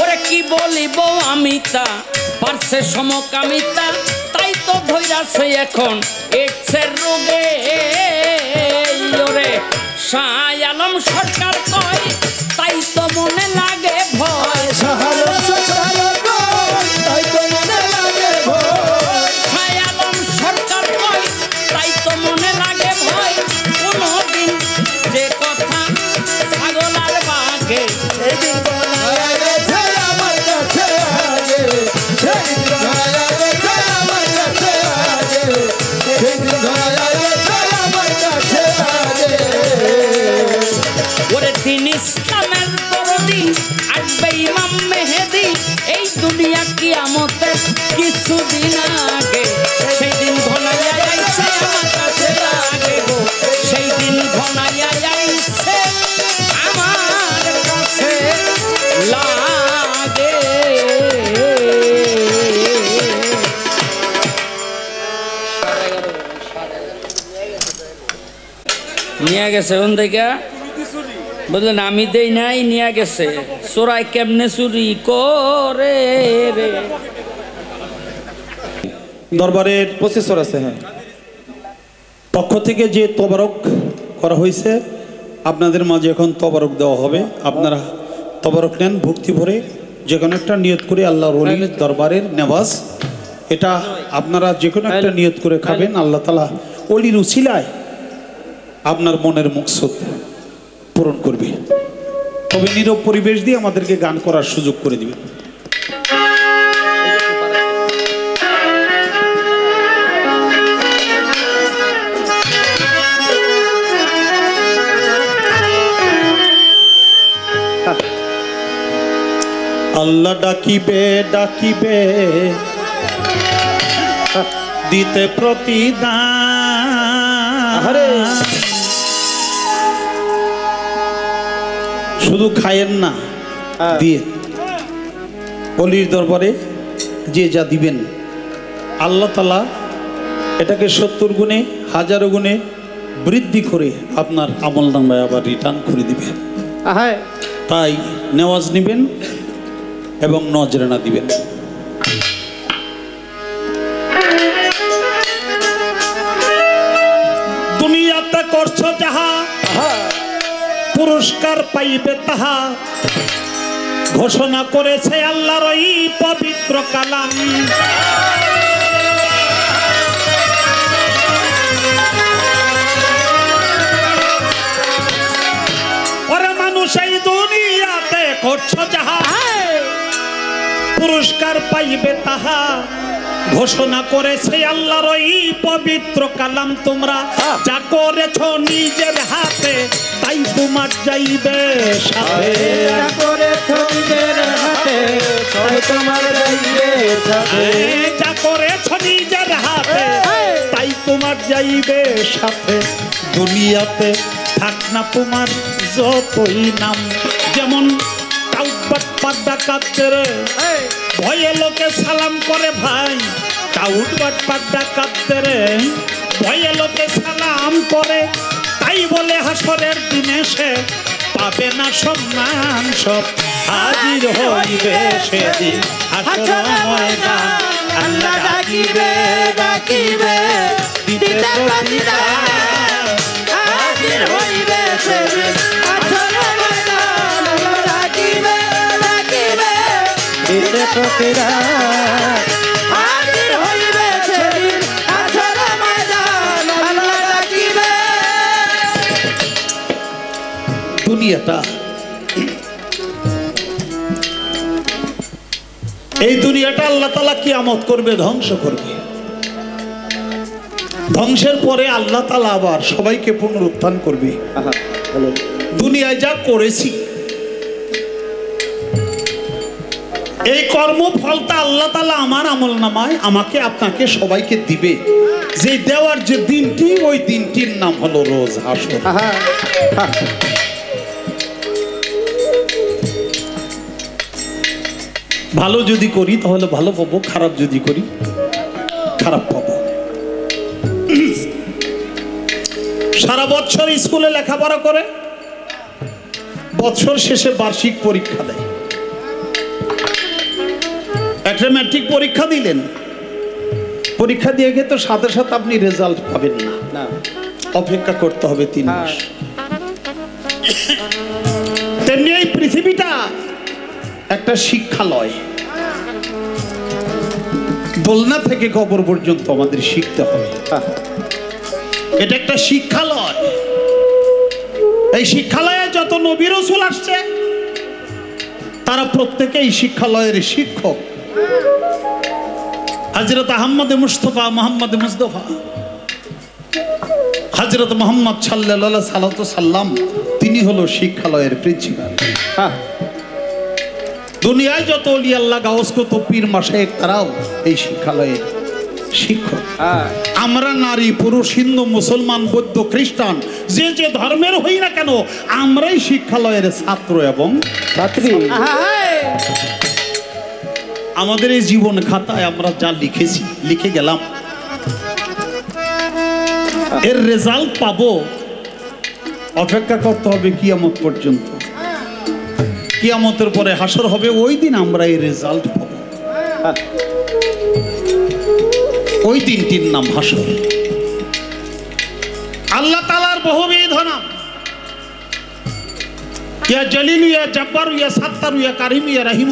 ওরে কি বলিব আমি তা, বাড়ছে সমকামিতা, তাই তো ধৈরাছে এখন এইডসের রোগে। ওরে শাহ আলম সরকার কয় তাই তো মনে লাগে ভয়, সাহায্য সরকার তাই তো মনে লাগে ভয়, শাহ আলম সরকার কয় তাই তো মনে লাগে ভয়, কোনদিন যে কথা ছাগল আর বাঘে, সেই দিন ঘোড়া গেছে আমার কাছে লাগে, সেই দিন ঘোড়া গেছে আমার কাছে লাগে, সেই দিন ঘোড়া গেছে আমার কাছে লাগে। ওরে দিন ইসলামের দরদি আসবে ইমাম মেহেদি, এই দুনিয়া কিয়ামতের কিছুদিন আগে, সেই দিন ঘনাইয়া আইছে আমার কাছে লাগে গো, সেই দিন ঘনাইয়া আইছে আমার কাছে লাগে। নিয়ে গেছে ওন থেকে বুঝলেন, আমি দেই নাই নিয়ে গেছে, চোরাই কেমনে চুরি করে রে। দরবারের প্রসেসর আছে, হ্যাঁ পক্ষ থেকে যে তবারক করা হয়েছে আপনাদের মাঝে এখন তবারক দেওয়া হবে, আপনারা তবারক নেন ভক্তি ভরে, যে কোনো একটা নিয়ত করে আল্লাহর ওলির দরবারের নেওয়াজ, এটা আপনারা যে কোনো একটা নিয়ত করে খাবেন, আল্লাহ তাআলা ওলির উসিলায় আপনার মনের মকসদ পূরণ করবে। তবে নীরব পরিবেশ দিয়ে আমাদেরকে গান করার সুযোগ করে দিবেন। আল্লাহ ডাকিবে ডাকিবে দিতে প্রতিদান, শুধু খায়েন না দিয়ে অলির দরবারে যে যা দিবেন আল্লাহ তাআলা এটাকে 70 গুণে 1000 গুণে বৃদ্ধি করে আপনার আমল নামায় আবার রিটার্ন করে দিবে। তাই নেওয়াজ নিবেন এবং নজরানা দিবেন। দুনিয়াতে করছো যাহা পুরস্কার পাইবে তাহা ঘোষণা করেছে আল্লাহর ওই পবিত্র কালাম। ওরে মানুষ এই দুনিয়াতে করছো যাহা পুরস্কার পাইবে তাহা ঘোষণা করেছে আল্লাহর ওই পবিত্র কালাম। তোমরা যা করেছো নিজের হাতে তাই তোমার যাইবে সাথে। যা করেছো নিজের হাতে তাই তোমার যাইবে সাথে। যা করেছো নিজের হাতে তাই তোমার যাইবে সাথে। দুনিয়াতে থাক না তোমার যতই নাম, যেমন কাউট ডাকাতের ভয়ে লোকে সালাম করে ভাই। কাউট ডাকাতের ভয়ে লোকে সালাম করে, তাই বলে হাসরের দিনে সে পাবে না সম্মান। সব হাজির হইবে সেদিন হাসর ময়দান। আল্লাহ ডাকিবে ডাকিবে দিতে প্রতিদান। হাজির হইবে সেদিন হাসর ময়দান। আল্লাহ ডাকিবে ডাকিবে দিতে প্রতিদান। হাজির হইবে সেদিন হাসর ময়দান। আল্লাহ ডাকিবে। দুনিয়াটা, এই দুনিয়াটা আল্লাহ তাআলা কিয়ামত করবে, ধ্বংস করবে। ধ্বংসের পরে আল্লাহ তাআলা আবার সবাইকে পুনরুত্থান করবে। দুনিয়ায় যা করেছি এই কর্মফলটা আল্লাহ তাআলা আমার আমলনামায় আমাকে আপনাকে সবাইকে দিবে। যে দেওয়ার যে দিনটি, ওই দিনটির নাম হলো রোজ হাসর। ভালো যদি করি তাহলে ভালো পাবো, খারাপ যদি করি খারাপ পাবো। সারা বছর স্কুলে লেখাপড়া করে বছর শেষে বার্ষিক পরীক্ষা দেয়। একটা ম্যাট্রিক পরীক্ষা দিলেন, পরীক্ষা দিয়ে গিয়ে তো সাথে সাথে আপনি রেজাল্ট পাবেন না, অপেক্ষা করতে হবে 3 মাস। তেমনি এই পৃথিবীটা একটা শিক্ষালয়। দোলনা থেকে কবর পর্যন্ত আমাদের শিখতে হবে। এটা একটা শিক্ষালয়। এই শিক্ষালয়ে যত নবী রাসূল আসছে তারা প্রত্যেকে এই শিক্ষালয়ের শিক্ষক। হযরত আহমদ মুস্তাফা মুহাম্মদ মুস্তাফা হযরত মুহাম্মদ সাল্লাল্লাহু আলাইহি সাল্লাম, তিনি হলো শিক্ষালয়ের প্রিন্সিপাল। দুনিয়ায় যত ওলি আল্লাহ গাউস কুতুব পীর মাশায়েখ তারাও এই শিক্ষালয়ের শিক্ষক। আমরা নারী পুরুষ হিন্দু মুসলমান বৌদ্ধ খ্রিস্টান যে যে ধর্মের হই না কেন, আমরাই শিক্ষালয়ের ছাত্র এবং ছাত্রী। আমাদের এই জীবন খাতায় আমরা যা লিখেছি, লিখে গেলাম, এর রেজাল্ট পাবো। অপেক্ষা করতে হবে কিয়ামত পর্যন্ত। কিয়ামতের পরে হাসর হবে, ওই দিন আমরা এই রেজাল্ট পাবো। ওই দিনটির নাম হাসর। আল্লাহ তাআলার বহুবিধ নাম, ইয়া জলিল, ইয়া জব্বার, ইয়া সাত্তার, ইয়া কারিম, ইয়া রহিম,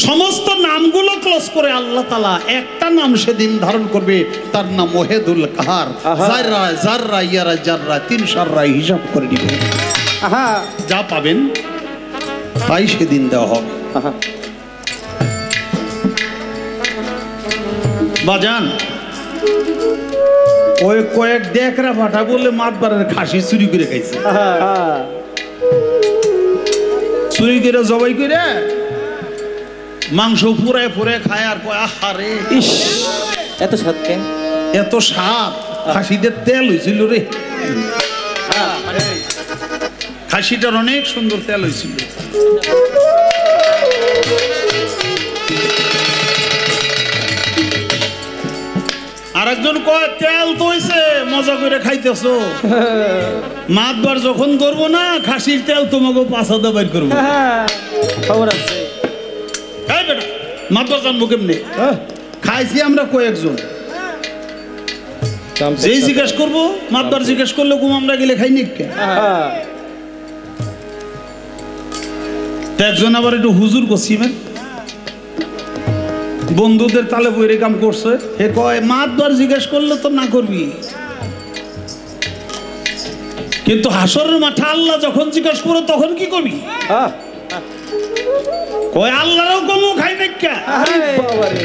সমস্ত নামগুলো ক্লোজ করে আল্লাহ তাআলা একটা নাম সেদিন ধারণ করবে, তার নাম ওয়াহিদুল কাহার। জাররা জাররা ইয়ারা জাররা 3 সাররা হিসাব করে দিবে। যা পাবেন তাই সেদিন দেওয়া হবে। বাজান, ওই কয়েক দেখরা ফাটা বললে মাতবারের খাসি চুরি করে খাইছে। চুরি করে জবাই করে মাংস পুরায় পুরে খায় আর কয় আহারে ইস এত সত্যি, এত স্বাদ। খাসিদের তেল হয়েছিল রে, খাসিটার অনেক সুন্দর তেল হয়েছিল। আরেকজন কয় তেল তো হইছে, মজা করে খাইতেছো। মাতবার যখন করবো না, খাসির তেল তোমাকে পাছাদা বাইর করবো। খবর আছে বেটা, মাতবার জানবো কেমনে? খাইছি আমরা কয়েকজন, যেই জিজ্ঞেস করবো মাতবার জিজ্ঞেস করলে কুম আমরা গেলে খাই নি। একজন আবার একটু হুজুর কসিমের বন্ধুদের তালে বইরে কাম করছে, হে কয় মাতবার জিজ্ঞেস করলে তো না করবি। কিন্তু হাসরের মাঠে আল্লাহ যখন জিজ্ঞাসা করো তখন কি করবি? কয় আল্লাহরও কমু খাই দেখা। আরে বাবা রে,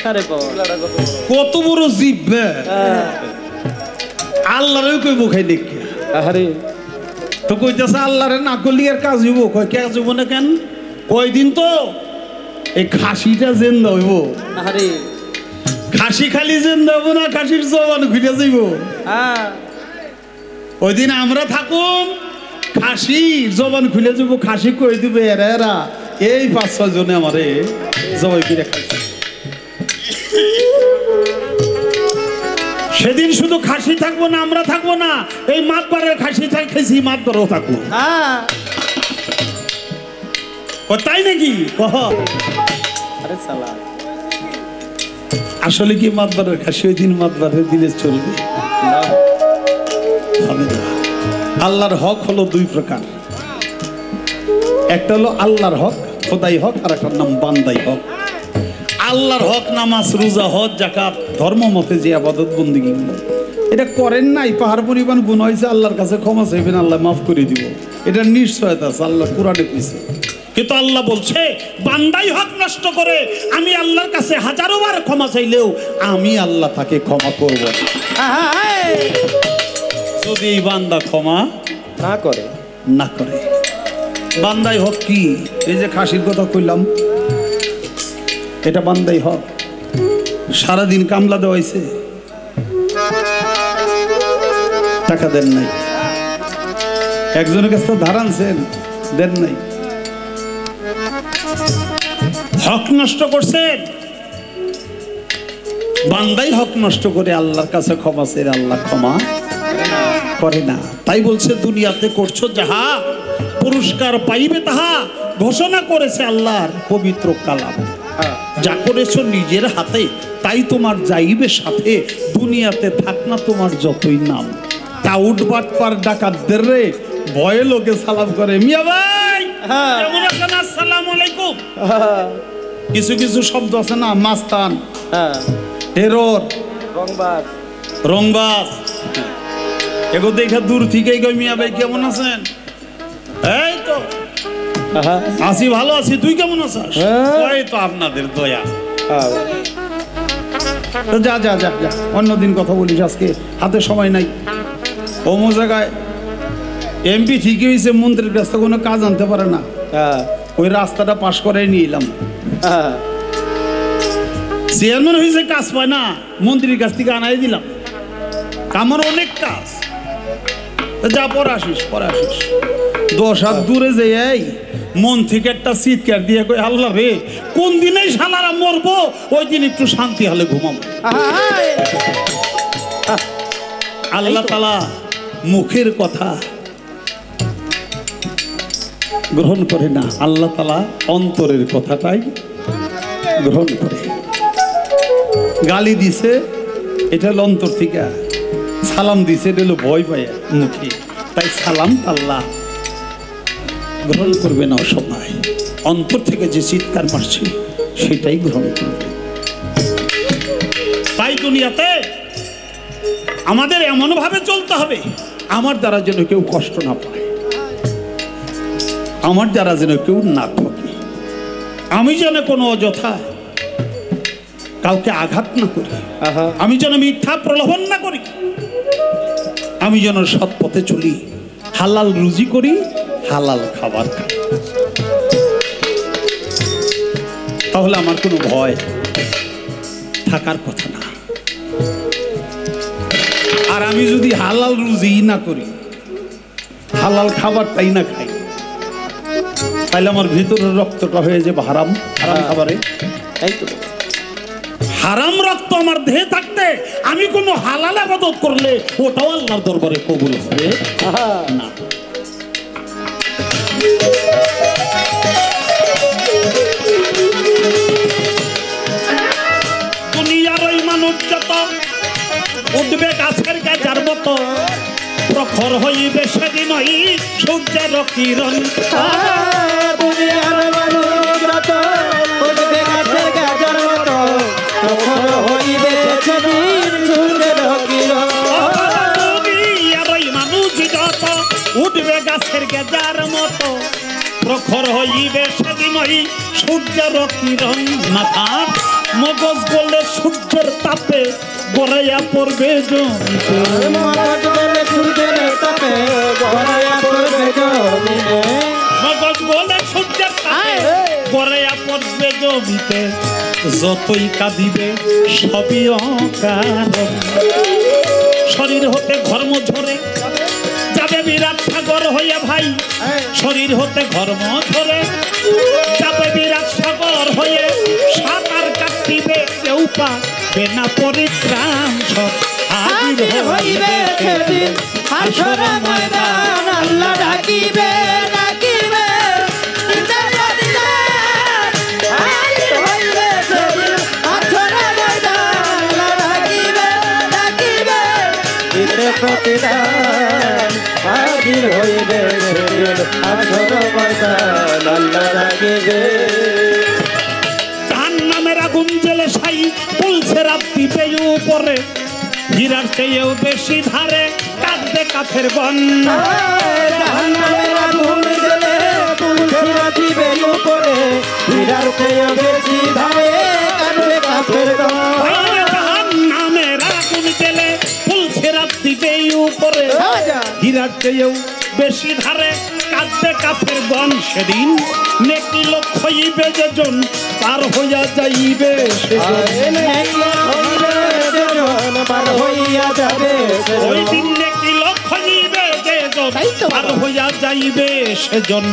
আরে বাবা কত বড় জীব, আল্লাহরও কইবো খাই দেখা। আরে তো কইতেছে আল্লাহরে না করলি আর কাজ হইব। কয় কাজ হইব না কেন? কয়দিন তো এই খাসিটা জেন্দা হইব। আরে খাসি খালি জেন্দা হইব না, খাসির জবান ঘুরে যাইব। ওই দিন আমরা থাকুন, খাসি জবান খুলে যাবো, খাসি কই দিবে এরা এরা এই 5-6 জনে আমারে জবাই করে খাইছে। সেদিন শুধু খাসি থাকবো না, আমরা থাকবো না, এই মাতবারের খাসি খাইছি, মাতবারও থাকবো। তাই নাকি? আরে সালা আসলে কি মাতবারের খাসি ওই দিন মাতবারের দিলে চলবে? হবে না। আল্লাহর হক হলো 2 প্রকার, একটা হলো আল্লাহর হক, খোদাই হক, আর একটা নাম বান্দাই হক। আল্লাহর হক নামাজ, রোজা, হজ, যাকাত, ধর্ম মতে যে ইবাদত বন্দেগী এটা করেন নাই, পাহাড় পরিমাণ গুনাহ হয়েছে, আল্লাহর কাছে ক্ষমা চাইবেন, আল্লাহ মাফ করে দিব, এটা নিশ্চয়তা আছে, আল্লাহ কোরআনে কইছে। কিন্তু আল্লাহ বলছে বান্দাই হক নষ্ট করে আমি আল্লাহর কাছে 1000 বার ক্ষমা চাইলেও আমি আল্লাহ তাকে ক্ষমা করব না, যদি এই বান্দা ক্ষমা না করে। বান্দাই হক কি? এই যে খাসির কথা কইলাম, এটা বান্দাই হক। সারাদিন কামলা দেওয়াইছে, টাকা দেন নাই, একজনের কাছে তো ধার আনছেন, দেন নাই, হক নষ্ট করছেন। বান্দাই হক নষ্ট করে আল্লাহর কাছে ক্ষমা চেয়ে আল্লাহ ক্ষমা করে না। তাই বলছে দুনিয়াতে করছো যাহা পুরস্কার পাইবে তাহা ঘোষণা করেছে আল্লাহর পবিত্র কালাম। যা করেছো নিজের হাতে তাই তোমার যাইবে সাথে, দুনিয়াতে থাক না তোমার যতই নাম। টাউট বাটপার ডাকাতদের রে ভয়ে লোকে সালাম করে, মিয়া ভাই কেমন আছেন, আসসালামু আলাইকুম। কিছু কিছু শব্দ আছে না, মাস্তান, টেরর, রংবাজ, এগো দেখা দূর থেকেই কই মিয়া ভাই কেমন আছেন, এই তো আছি, ভালো আছি, তুই কেমন আছিস? এই তো আপনাদের দয়া। তো যা যা যা যা, অন্যদিন কথা বলিস, আজকে হাতে সময় নাই। অমো জায়গায় এমপি ঠিকই হয়েছে, মন্ত্রীর কাছ থেকে কোনো কাজ আনতে পারে না, ওই রাস্তাটা পাশ করাই নিয়ে এলাম। চেয়ারম্যান হয়েছে, কাজ পায় না, মন্ত্রীর কাছ থেকে আনাই দিলাম। আমার অনেক কাজ, যা পরে আসিস 10 হাত দূরে যে এই মন থেকে একটা চিৎকার দিয়ে কই, আল্লাহ রে কোন দিনেই শালারা মরবো, ওই দিন একটু শান্তি হলে ঘুমাবো। আল্লাহ তাআলা মুখের কথা গ্রহণ করে না, আল্লাহ তাআলা অন্তরের কথাটাই গ্রহণ করে। গালি দিছে এটা হলো অন্তর থেকে, সালাম দিছে এটা হলো ভয় পায় মুখে, তাই সালাম আল্লাহ গ্রহণ করবে না, সময় অন্তর থেকে যে চিৎকার মারছে সেটাই গ্রহণ করবে। তাই দুনিয়াতে আমাদের এমন ভাবে চলতে হবে আমার দ্বারা যেন কেউ কষ্ট না পায়, আমার দ্বারা যেন কেউ না ঠকে, আমি যেন কোনো অযথা কাউকে আঘাত না করি, আমি যেন মিথ্যা প্রলোভন না করি, আমি যেন সৎ পথে চলি, হালাল রুজি করি, হালাল খাবার খাই, তাহলে আমার কোনো ভয় থাকার কথা না। আর আমি যদি হালাল রুজি না করি, হালাল খাবারটাই না খাই, তাহলে আমার ভিতরের রক্তটা হয়ে যাবে হারাম, হারাম খাবারে। তাই তো হারাম রক্ত আমার দেহে থাকতে আমি কোনো হালাল ইবাদত করলে ওটাও আল্লাহর দরবারে কবুল হবে না। দুনিয়ার ওই মানব যত উঠবে গাছের গাজার মতো, প্রখর হইবে সেদিন ওই সূর্যের কিরণ। দুনিয়ার মানুষ যত উঠবে গাছের গাজার মতো, প্রখর হইবে সেদিন সূর্যের কিরণ। দুনিয়ার উঠবে গাছের গেজার মতো প্রখর হইবে সেদিন ওই সূর্যের কিরণ মাথার মগজ বলে সূর্যের তাপে গড়াইয়া পড়বে জমিতে মগজ বলে সূর্যের তাপে গড়াইয়া পড়বে জমিতে মগজ বলে সূর্যের তাপে গড়াইয়া পড়বে জমিতে যতই কাঁদিবে সবই অকারণ শরীর হতে ঘর্ম ঝরে যাবে বিরাট সাগর হইয়া ভাই শরীর হতে ঘর্ম ঝরে যাবে বিরাট সাগর হয়ে সাঁতার কাটিবে কেউ পাবে না পরিত্রাণ সব হাজির হইবে সেদিন হাসর ময়দান আল্লাহ ডাকিবে ডাকিবে দিতে প্রতিদান হাজির হইবে সেদিন হাসর ময়দান আল্লাহ ডাকিবে ডাকিবে দিতে প্রতিদান হাজির হইবে সেদিন হাসর ময়দান আল্লাহ ডাকিবে জাহান্নামের আগুন জ্বেলে ছাই পুলছে রাত্রি পেয়ে উপরে হীরার চেয়েও বেশি ধারে কাঁদবে কাফের গণ জাহান্নামের আগুন জ্বলে তুলসীরা দিবে উপরে হীরার চেয়ে বেশি ধারে কাঁদবে কাফের গণ জাহান্নামের আগুন জ্বেলে পুলছে রাত্রি পেয়ে উপরে হীরার চেয়েও বেশি ধারে কাঁদবে কাফের গণ সেদিন নেকি লোক হইবে যেজন পার হইয়া যাইবে সেজন ওই দিন নেকি লোক হইবে যেজন পার হইয়া যাইবে সেজন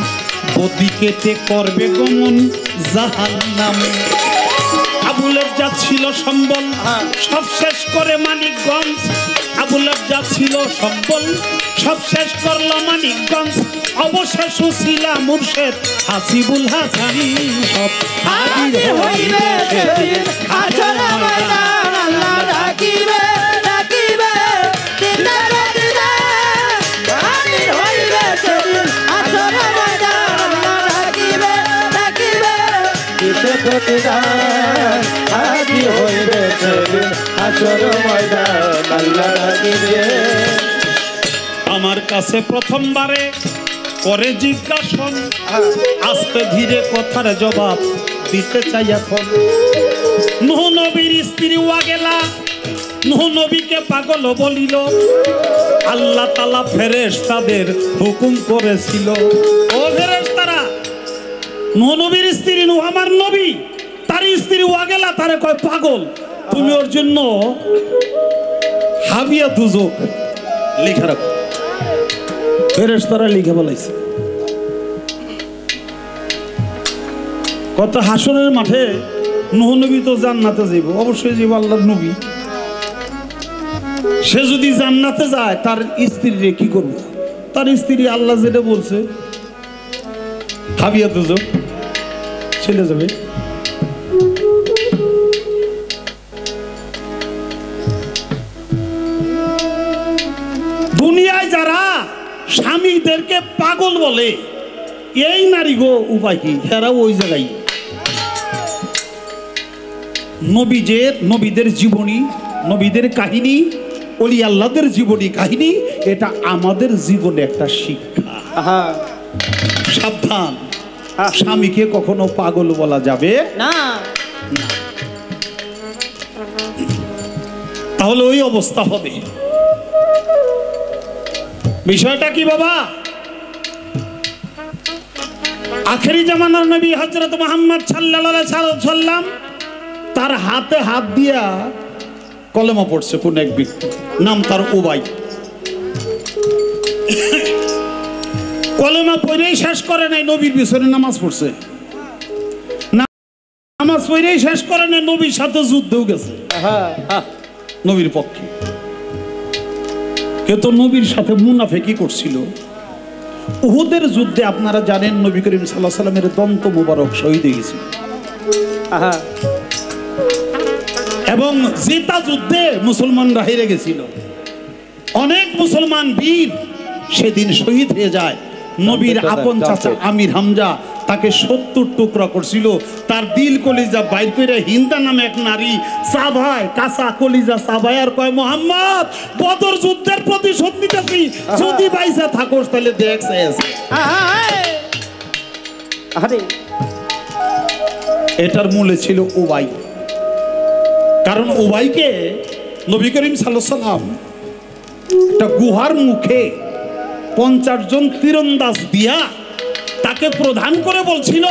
ওদিকেতে করবে গমন জাহান্নামে আবুলের যা ছিল সম্বল সব শেষ করে মানিকগঞ্জ আবুলের যা ছিল সম্বল সব শেষ করলো মানিকগঞ্জ অবশেষ ছিল মুর্শেদ হাসিবুল হাসানি সব হাজির হইবে সেদিন হাসর ময়দান আল্লাহ ডাকিবে ডাকিবে দিতে প্রতিদান হাজির হইবে সেদিন হাসর ময়দান আল্লাহ ডাকিবে ডাকিবে দিতে প্রতিদান হাজির হইবে সেদিন হাসর ময়দান আল্লাহ ডাকিবে আমার কাছে প্রথমবারে করে জিজ্ঞাসন আস্তে ধীরে কথার জবাব দিতে চাই এখন নূহ নবীর স্ত্রী ওয়াগেলা নূহ নবীকে পাগল বলিল আল্লাহ তাআলা ফেরেশতাদের হুকুম করেছিল ও ফেরেশতারা নূহ নবীর স্ত্রী নূহ আমার নবী তার স্ত্রী ওয়াগেলা তারে কয় পাগল তুমি ওর জন্য হাবিয়া দুজক লেখা রাখো ফেরেশতারা লিখে বলাইছে কত হাসরের মাঠে নূহ নবী তো জান্নাতে যাইব অবশ্যই যাইব আল্লাহর নবী সে যদি জান্নাতে যায় তার স্ত্রীরে কি করব তার স্ত্রী আল্লাহ যেটা বলছে হাবিয়া দুজক ছেলে যাবে দুনিয়ায় যারা স্বামীদেরকে পাগল বলে এই নারী গো উপায় কি এরাও ওই জায়গায় নবীদের জীবনী নবীদের কাহিনী ওলি আল্লাহদের জীবনী কাহিনী এটা আমাদের জীবনে একটা শিক্ষা সাবধান স্বামীকে কখনো পাগল বলা যাবে না তাহলে ওই অবস্থা হবে বিষয়টা কি বাবা আখেরি জামানার নবী হযরত মুহাম্মদ সাল্লাল্লাহু আলাইহি সাল্লাম তার হাতে হাত দিয়া কলেমা পড়ছে কোন এক ব্যক্তি নাম তার উবাই কলেমা পড়েই শেষ করে নাই নবীর পিছনে নামাজ পড়ছে নামাজ পড়েই শেষ করে নাই নবীর সাথে যুদ্ধেও গেছে নবীর পক্ষে কে তো নবীর সাথে মুনাফিকি করছিল উহুদের যুদ্ধে আপনারা জানেন নবী করিম সাল্লাল্লাহু আলাইহি সাল্লামের দন্ত মোবারক শহীদ হয়ে গেছিল এবং জিতা যুদ্ধে মুসলমানরা হেরে গেছিল অনেক মুসলমান বীর সেদিন শহীদ হয়ে যায় নবীর আপন চাচা আমির হামজা তাকে 70 টুকরা করছিল, তার দিল কলিজা বাইর করে হিন্দা নামে এক নারী চাবায়, কাঁচা কলিজা চাবায় আর কয়, মোহাম্মদ বদর যুদ্ধের প্রতিশোধ নিতেছি, যদি বাইসা থাকোস তাহলে দেখছে। আরে এটার মূলে ছিল উবাই। কারণ উবাইকে নবী করিম সাল্লাল্লাহু আলাইহি ওয়াসাল্লাম একটা গুহার মুখে 50 জন তীরন্দাজ দিয়া তাকে প্রধান করে বলছিল,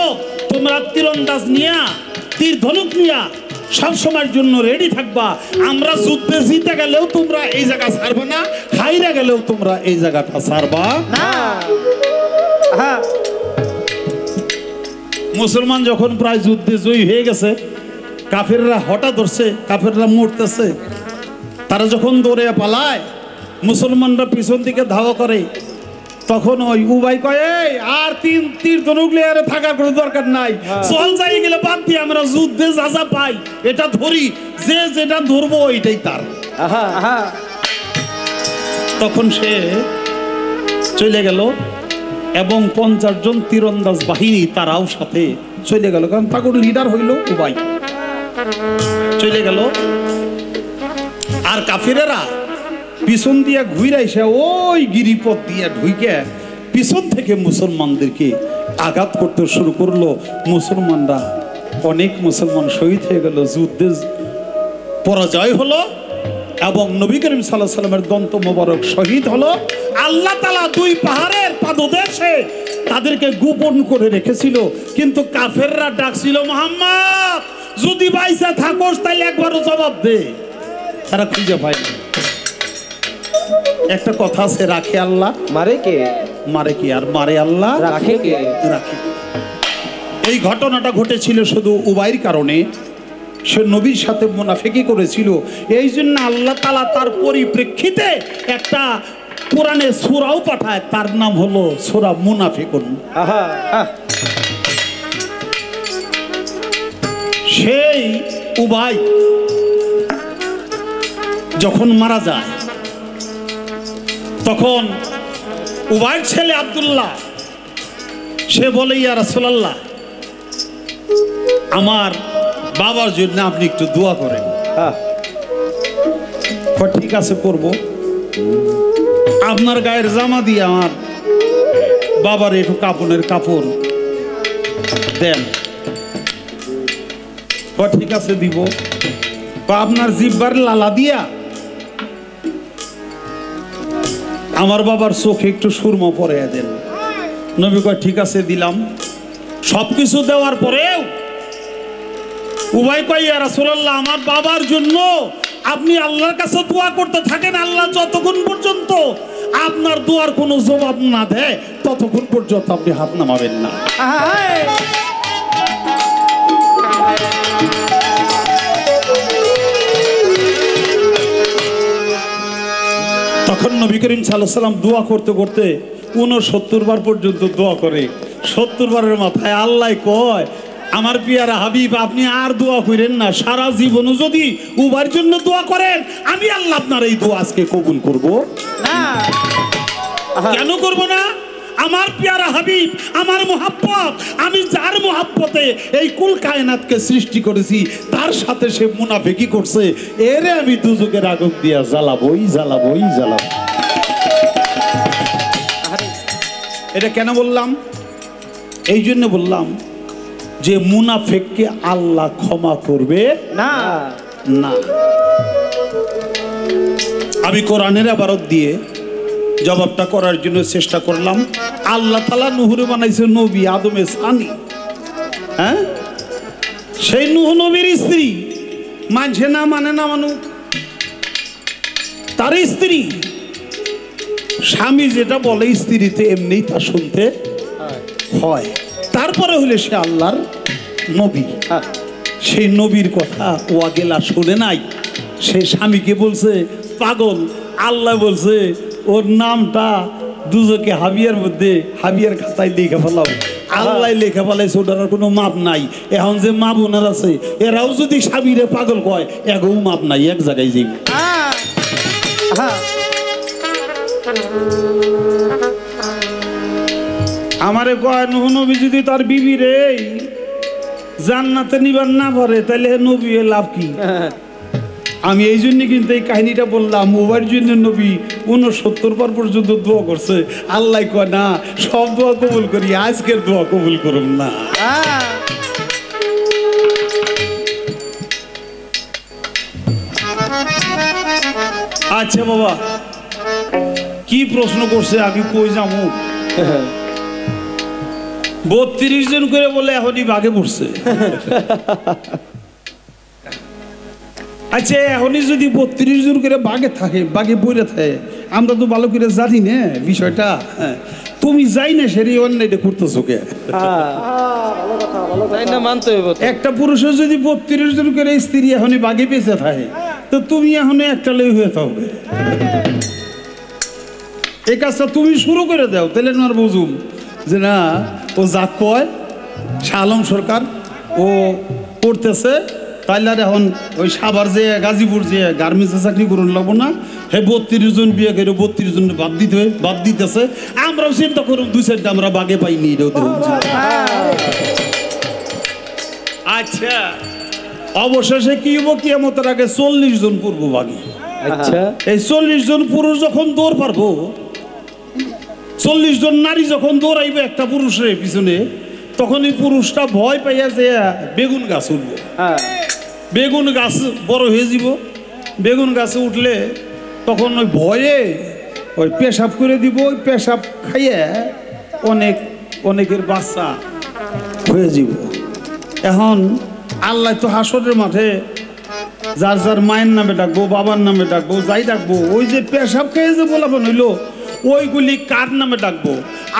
তোমরা তীরন্দাজ নিয়া, তীর ধনুক নিয়া সব সময়ের জন্য রেডি থাকবা, আমরা যুদ্ধে জিতে গেলেও তোমরা এই জায়গা ছাড়বা না, হাইরা গেলেও তোমরা এই জায়গাটা ছাড়বা না। মুসলমান যখন প্রায় যুদ্ধে জয়ী হয়ে গেছে, কাফেররা হঠাৎ ধরছে, কাফেররা মরতেছে, তারা যখন দৌড়ে পালায়, মুসলমানরা পিছন দিকে ধাওয়া করে, তখন ওই উবাই কয়, এই আর তীর ধনুক লিয়ে আর থাকার কোনো দরকার নাই, চল যাই গেলে বাদ দিয়ে আমরা যুদ্ধে যা যা পাই এটা ধরি, যে যেটা ধরবো এটাই তার। তখন সে চলে গেল এবং 50 জন তীরন্দাজ বাহিনী তারাও সাথে চলে গেল, কারণ তাগর লিডার হইল উবাই। চলে গেল আর কাফিরেরা পিছন দিয়া ঘুরে এসে ওই গিরিপথ দিয়া ঢুকে পিছন থেকে মুসলমানদেরকে আঘাত করতে শুরু করলো। মুসলমানরা, অনেক মুসলমান শহীদ হয়ে গেল, যুদ্ধে পরাজয় হলো এবং নবী করিম সাল্লাল্লাহু আলাইহি ওয়াসাল্লামের দন্ত মোবারক শহীদ হলো। আল্লাহ তাআলা 2 পাহাড়ের পাদদেশে তাদেরকে গোপন করে রেখেছিল, কিন্তু কাফেররা ডাকছিল, মুহাম্মদ যদি বাইসা থাকোস তাহলে একবারও জবাব দে। তারা খুঁজে পায় না। একটা কথা আছে, রাখে আল্লাহ মারে কে? মারে কি আর মারে আল্লাহ রাখে কে? রাখে। এই ঘটনাটা ঘটেছিল শুধু উবাইর কারণে, সে নবীর সাথে মুনাফিকি করেছিল, এই জন্য আল্লাহ তাআলা তার পরিপ্রেক্ষিতে একটা কোরআনে সূরাও পাঠায়, তার নাম হলো সূরা মুনাফিকুন। সেই উবাই যখন মারা যায়, তখন উবাইর ছেলে আব্দুল্লাহ সে বলে, ইয়া রাসূলুল্লাহ, আমার বাবার জন্য আপনি একটু দোয়া করেন। ঠিক আছে করব, আপনার গায়ের জামা দিয়ে আমার বাবার একটু কাপড়ের কাপড় দেন। ঠিক আছে দিব। আপনার জিব্বার লালা দিয়া আমার বাবার চোখে একটু সুরমা পরাইয়া দেন। নবী কয় ঠিক আছে দিলাম। সবকিছু দেওয়ার পরেও উবাই কয়, ইয়া রাসূলুল্লাহ, আমার বাবার জন্য আপনি আল্লাহর কাছে দোয়া করতে থাকেন, আল্লাহ যতক্ষণ পর্যন্ত আপনার দোয়ার কোনো জবাব না দেয় ততক্ষণ পর্যন্ত আপনি হাত নামাবেন না। তখন নবী করিম সাল্লাল্লাহু আলাইহি ওয়াসাল্লাম দোয়া করতে করতে 69 বার পর্যন্ত দোয়া করে। 70 বারের মাথায় আল্লাহ কয়, আমার পিয়ারা হাবিব, আপনি আর দোয়া করেন না, সারা জীবনও যদি উবার জন্য দোয়া করেন আমি আল্লাহ আপনার এই দোয়া আজকে কবুল করব না। কেন করব না? আমার পিয়ারা হাবিব, আমার মোহাব্বত, আমি যার মোহাব্বতে এই কুল কায়নাতকে সৃষ্টি করেছি তার সাথে সে মুনাফিকি করছে, এরে আমি দুজকের আগুন দিয়া জ্বালাবই জ্বালাবই জ্বালাবো। এটা কেন বললাম? এই জন্য বললাম যে মুনাফিককে আল্লাহ ক্ষমা করবে না। না। আমি কোরআনের ইবারত দিয়ে জবাবটা করার জন্য চেষ্টা করলাম। আল্লাহ তাআলা নূহরে বানাইছে নবী, আদমে সানি। হ্যাঁ, সেই নূহ নবীর স্ত্রী মানছে না, মানে না মানু, তার স্ত্রী স্বামী যেটা বলে স্ত্রীতে এমনি তা শুনতে হয়। তারপরে হলে সে আল্লাহর নবী। সেই নবীর কথা ও আগেলা শুনে নাই, সে স্বামীকে বলছে পাগল। আল্লাহ বলছে ওর নামটা দুজকে হাবিয়ার মধ্যে, হাবিয়ার খাতায় লিখে ফেলাও। আল্লাহ লেখা ফেলাইছে, ওটার কোনো মাপ নাই। এখন যে মা বোনের আছে এরাও যদি স্বামীরে পাগল কয়, এগো মাপ নাই, এক জায়গায় যাই। আমারে কয় নুহ নবী যদি তার বিবি রে জান্নাতে নিবার না পারে তাহলে নবী এর লাভ কি? আমি এই জন্য কিন্তু এই কাহিনীটা বললাম, ওবার জন্য নবী 69 বার পর্যন্ত দোয়া করছে। আল্লাহ কয় না সব দোয়া কবুল করি, আজকের দোয়া কবুল করুন না। আচ্ছা বাবা, কি প্রশ্ন করছে আমি কই যাবো? 32 জন করে বলে এখনই বাঘে পড়ছে। আচ্ছা এখনই যদি 32 জন করে বাঘে থাকে, বাঘে পড়ে থাকে, আমরা তো ভালো করে জানি না বিষয়টা। তুমি যাই না সেরি অন্যায়টা করতেছো কে? একটা পুরুষের যদি 32 জন করে স্ত্রী এখনই বাঘে বেঁচে থাকে, তো তুমি এখন একটা লই হয়ে থাকবে। এই কাজটা তুমি শুরু করে দাও, তাহলে তোমার বুঝুম যে না ও যা কয় শাহ আলম সরকার ও করতেছে, তাইলে আর এখন ওই সাভার যে গাজীপুর যে গার্মেন্টসে চাকরি করুন লাগবো না। হে 32 জন বিয়ে করে 32 জন বাদ দিতেছে। আমরাও চিন্তা করুন 2-4টা আমরা বাগে পাইনি। আচ্ছা অবশেষে কি হবো? কিয়ামতের আগে 40 জন পূর্ব বাগি। আচ্ছা এই 40 জন পুরুষ যখন দৌড় পারবো, 40 জন নারী যখন দৌড়াইবে একটা পুরুষের পিছনে, তখন এই পুরুষটা ভয় পাইয়া যে বেগুন গাছ উঠবো। বেগুন গাছ বড় হয়ে যাব, বেগুন গাছে উঠলে তখন ওই ভয়ে ওই পেশাব করে দিব। ওই পেশাব খাইয়ে অনেকের বাচ্চা হয়ে যাব। এখন আল্লাহ তো হাসরের মাঠে যার যার মায়ের নামে ডাকবো, বাবার নামে ডাকবো, যাই ডাকবো, ওই যে পেশাব খেয়ে যে বলাবন হইলো ওইগুলি কার নামে ডাকবো?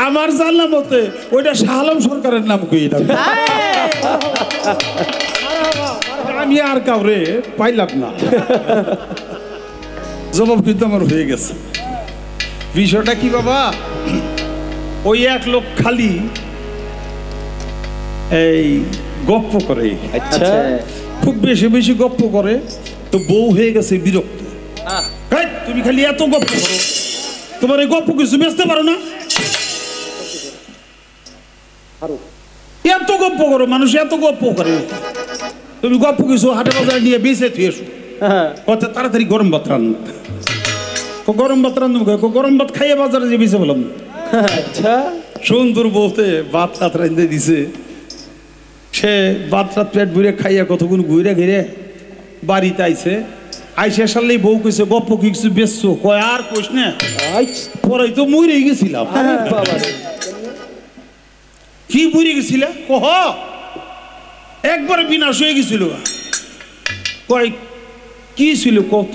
আমার জানলা মতে ওইটা শাহ আলম সরকারের নাম কই ডাকবো। আমি আর কাউরে পাইলাম না। জবাব কিন্তু আমার হয়ে গেছে। বিষয়টা কি বাবা? ওই এক লোক খালি এই গপ্প করে, আচ্ছা খুব বেশি বেশি গপ্প করে, তো বউ হয়ে গেছে বিরক্ত। এই, তুমি খালি এত গপ্প করো, তোমার এই গপ্প কিছু বেচতে পারো না? এত গপ্প করো, মানুষ এত গপ্প করে, তুমি গপ্প কিছু হাটে বাজারে নিয়ে বেঁচে থুয়ে এসো। কত তাড়াতাড়ি গরম ভাত রান, গরম ভাত রান, গরম ভাত খাইয়ে বাজারে যে বেঁচে বললাম। আচ্ছা সুন্দর বলতে ভাত রাত রান্ধে দিছে, সে ভাত রাত পেট ভরে খাইয়া কতক্ষণ ঘুরে ঘিরে বাড়িতে আইছে। আইসে সারলেই বউ কইছে গপ্প কি কিছু বেচছো? কয় আর কইস না, পরে তো মরে গেছিলাম। কি মরে গেছিলা? কহ একবারে বিনাশ হয়ে গেছিল। কয় কি ছিল কত?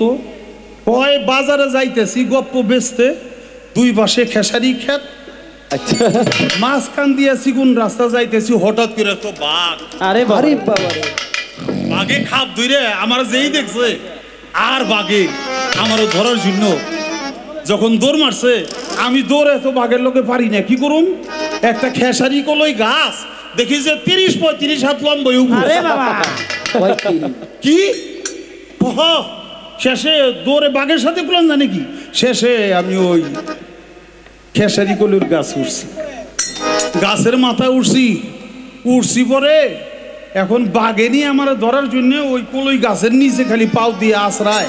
কয় বাজারে যাইতেছি গপ্প বেচতে, দুই পাশে খেসারি ক্ষেত, মাঝখান দিয়া চিকুন রাস্তা যাইতেছি, হঠাৎ করে তো বাঘ। আরে বাবা বাঘে খাপ ধরে আমার যেই দেখছে, আর বাঘে আমারও ধরার জন্য যখন দৌড় মারছে, আমি দৌড়ে তো বাঘের লোকে পারি না। কি করুন? একটা খেসারি কলই গাছ দেখি যে 30-35 হাত লম্বা। কি শেষে দৌড়ে বাঘের সাথে করলাম জানি কি, শেষে আমি ওই খেসারি কলুর গাছ উঠছি, গাছের মাথায় উঠছি পরে এখন বাঘে নিয়ে আমার ধরার জন্য ওই কলই গাছের নিচে খালি পাও দিয়ে আশ্রায়,